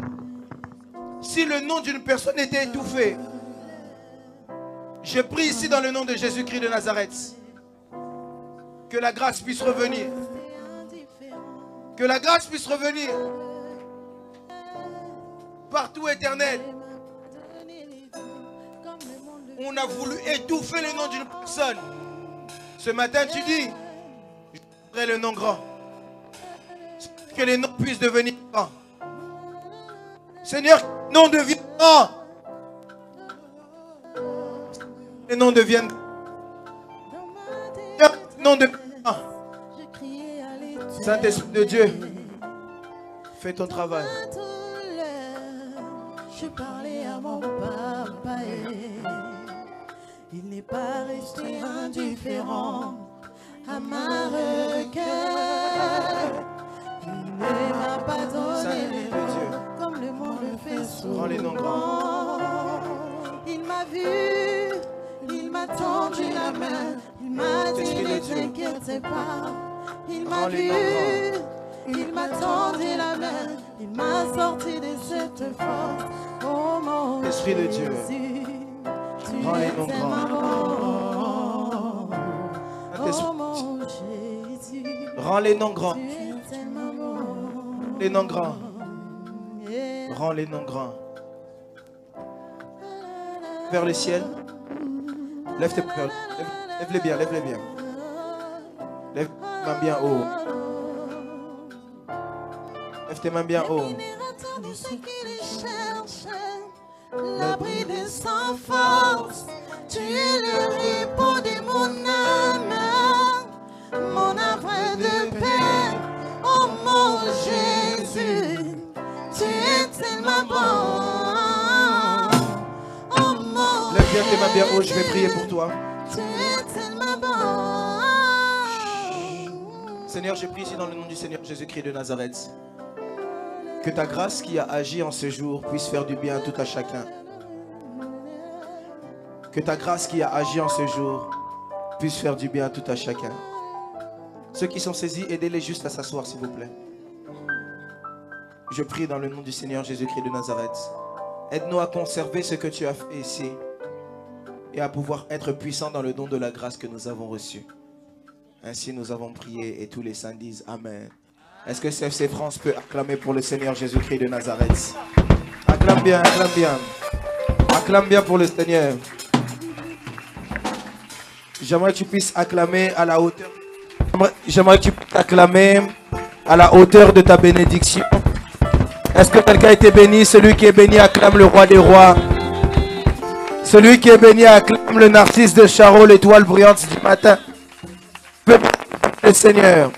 si le nom d'une personne était étouffé, je prie ici dans le nom de Jésus-Christ de Nazareth, que la grâce puisse revenir. Que la grâce puisse revenir. Partout, Éternel. On a voulu étouffer le nom d'une personne. Ce matin, tu dis, je ferai le nom grand. Que les noms puissent devenir grands. Seigneur, que les noms deviennent grands. Les noms deviennent grands. Les noms deviennent grands. Saint-Esprit de Dieu, fais ton travail. Je parlais à mon papa et il n'est pas resté indifférent à ma requête. Il ne m'a pas donné les mots comme le monde le fait souvent. Il m'a vu, il m'a tendu la main, il m'a dit ne t'inquiète pas. Il m'a vu, il m'a tendu la main, il m'a sorti de cette force. Oh mon Esprit de Dieu, rends les noms grands. Oh mon Jésus, rends les noms grands. Les noms grands. Rends les noms grands. Vers le ciel. Lève tes mains. Lève-les bien, lève-les bien. Lève tes mains bien haut. Lève tes mains bien haut. L'abri de sans force, tu es le repos de mon âme, mon havre de paix. Oh mon Jésus, tu es tellement bon. Oh mon Lève bien tes mains bien haut, je vais prier pour toi. Tu es tellement bon. Seigneur, je prie ici dans le nom du Seigneur Jésus-Christ de Nazareth. Que ta grâce qui a agi en ce jour puisse faire du bien à tout à chacun. Que ta grâce qui a agi en ce jour puisse faire du bien à tout à chacun. Ceux qui sont saisis, aidez-les juste à s'asseoir, s'il vous plaît. Je prie dans le nom du Seigneur Jésus-Christ de Nazareth. Aide-nous à conserver ce que tu as fait ici et à pouvoir être puissants dans le don de la grâce que nous avons reçu. Ainsi nous avons prié et tous les saints disent Amen. Est-ce que CFC France peut acclamer pour le Seigneur Jésus-Christ de Nazareth? Acclame bien, acclame bien. Acclame bien pour le Seigneur. J'aimerais que tu puisses acclamer à la hauteur. J'aimerais que tu puisses acclamer à la hauteur de ta bénédiction. Est-ce que quelqu'un a été béni? Celui qui est béni acclame le roi des rois. Celui qui est béni acclame le narcisse de Charo, l'étoile brillante du matin. Le Seigneur.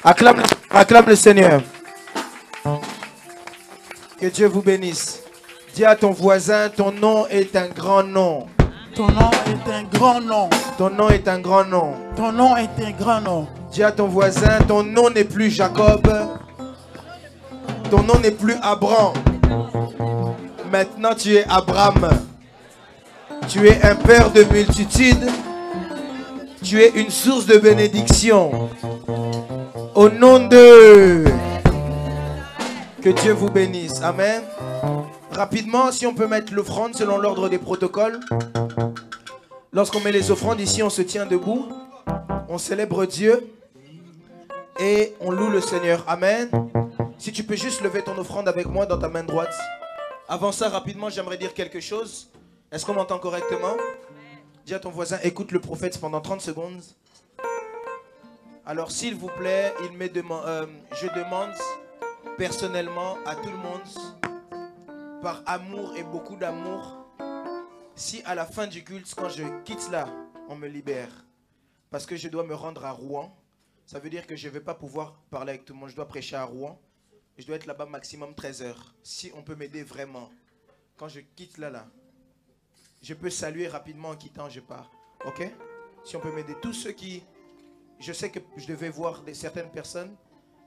Acclame le Seigneur. Que Dieu vous bénisse. Dis à ton voisin, ton nom est un grand nom. Ton nom est un grand nom. Ton nom est un grand nom. Ton nom est un grand nom. Dis à ton voisin, ton nom n'est plus Jacob. Ton nom n'est plus Abraham. Maintenant tu es Abraham. Tu es un père de multitudes. Tu es une source de bénédiction. Au nom de... Que Dieu vous bénisse. Amen. Rapidement, si on peut mettre l'offrande selon l'ordre des protocoles. Lorsqu'on met les offrandes ici, on se tient debout. On célèbre Dieu. Et on loue le Seigneur. Amen. Si tu peux juste lever ton offrande avec moi dans ta main droite. Avant ça, rapidement, j'aimerais dire quelque chose. Est-ce qu'on m'entend correctement? Dis à ton voisin, écoute le prophète pendant 30 secondes. Alors, s'il vous plaît, je demande personnellement à tout le monde, par amour et beaucoup d'amour, si à la fin du culte, quand je quitte là, on me libère. Parce que je dois me rendre à Rouen. Ça veut dire que je ne vais pas pouvoir parler avec tout le monde. Je dois prêcher à Rouen. Je dois être là-bas maximum 13 heures. Si on peut m'aider vraiment, quand je quitte là, je peux saluer rapidement en quittant, je pars. Ok? Si on peut m'aider. Tous ceux qui... Je sais que je devais voir certaines personnes.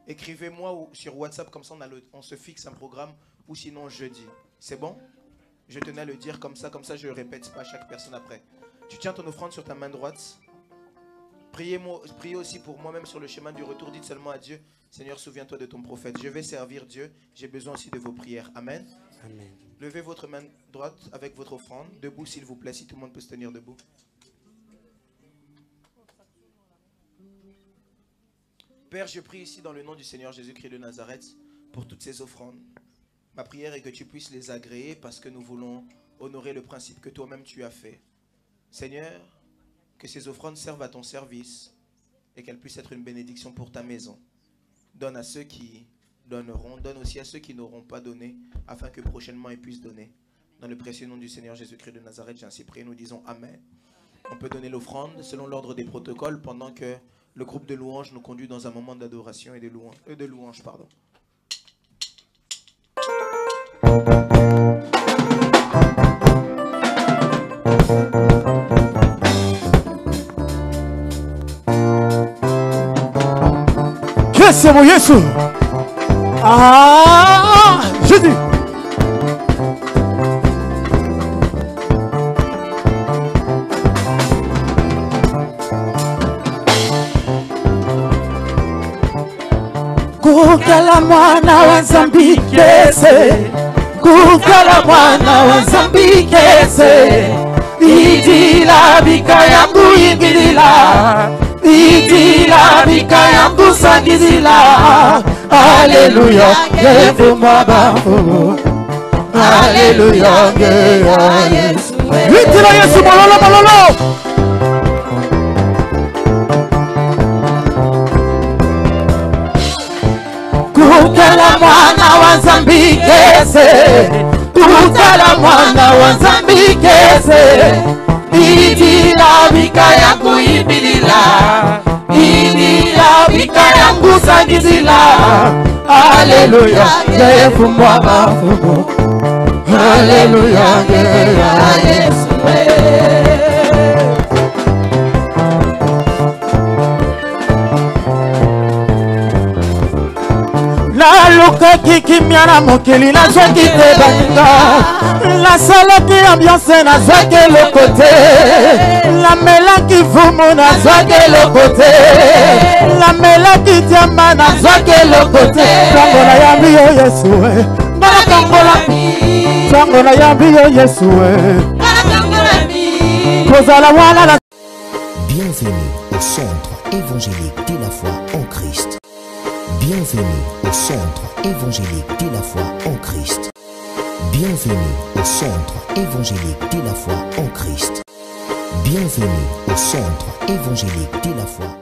Écrivez-moi sur WhatsApp, comme ça on se fixe un programme. Ou sinon jeudi. C'est bon? Je tenais à le dire comme ça je ne répète pas à chaque personne après. Tu tiens ton offrande sur ta main droite. Priez aussi pour moi-même sur le chemin du retour. Dites seulement à Dieu, Seigneur, souviens-toi de ton prophète. Je vais servir Dieu. J'ai besoin aussi de vos prières. Amen. Amen. Levez votre main droite avec votre offrande. Debout, s'il vous plaît, si tout le monde peut se tenir debout. Père, je prie ici dans le nom du Seigneur Jésus-Christ de Nazareth pour toutes ces offrandes. Ma prière est que tu puisses les agréer parce que nous voulons honorer le principe que toi-même tu as fait. Seigneur, que ces offrandes servent à ton service et qu'elles puissent être une bénédiction pour ta maison. Donne à ceux qui donneront, donne aussi à ceux qui n'auront pas donné, afin que prochainement ils puissent donner. Dans le précieux nom du Seigneur Jésus-Christ de Nazareth, j'ai ainsi prié, nous disons Amen. On peut donner l'offrande selon l'ordre des protocoles pendant que le groupe de louanges nous conduit dans un moment d'adoration et de louange. C'est mon Jésus. Ah, Jésus. Kukala mwana wa Nzambi kese. Kukala mwana wa Nzambi kese. Idila bika yangu ingilila. Idila bika yangu sangizila. Alléluia, lève-moi bafu. Alléluia, Yesu. Itila Yesu mololo mololo. Kukala mwana wa Nzambi kese. Kukala mwana wa Nzambi kese. Idila bika yangu ibilila. Idila bika yangu sangizila. Alléluia, lève-moi bafu. Alléluia, Yesu. Naluka kikimya na mokili nazwaki te baninga nasalaki ambiance nazwaki eloko te namelaki vumu nazwaki eloko te namelaki diamba nazwaki eloko te ntango nayambi yo Yesu ngana kangola ntango nayambi yo Yesu kozala wana la. Bienvenue au centre évangélique de la foi en Christ. Bienvenue au centre évangélique de la foi en Christ. Bienvenue au centre évangélique de la foi en Christ. Bienvenue au centre évangélique de la foi.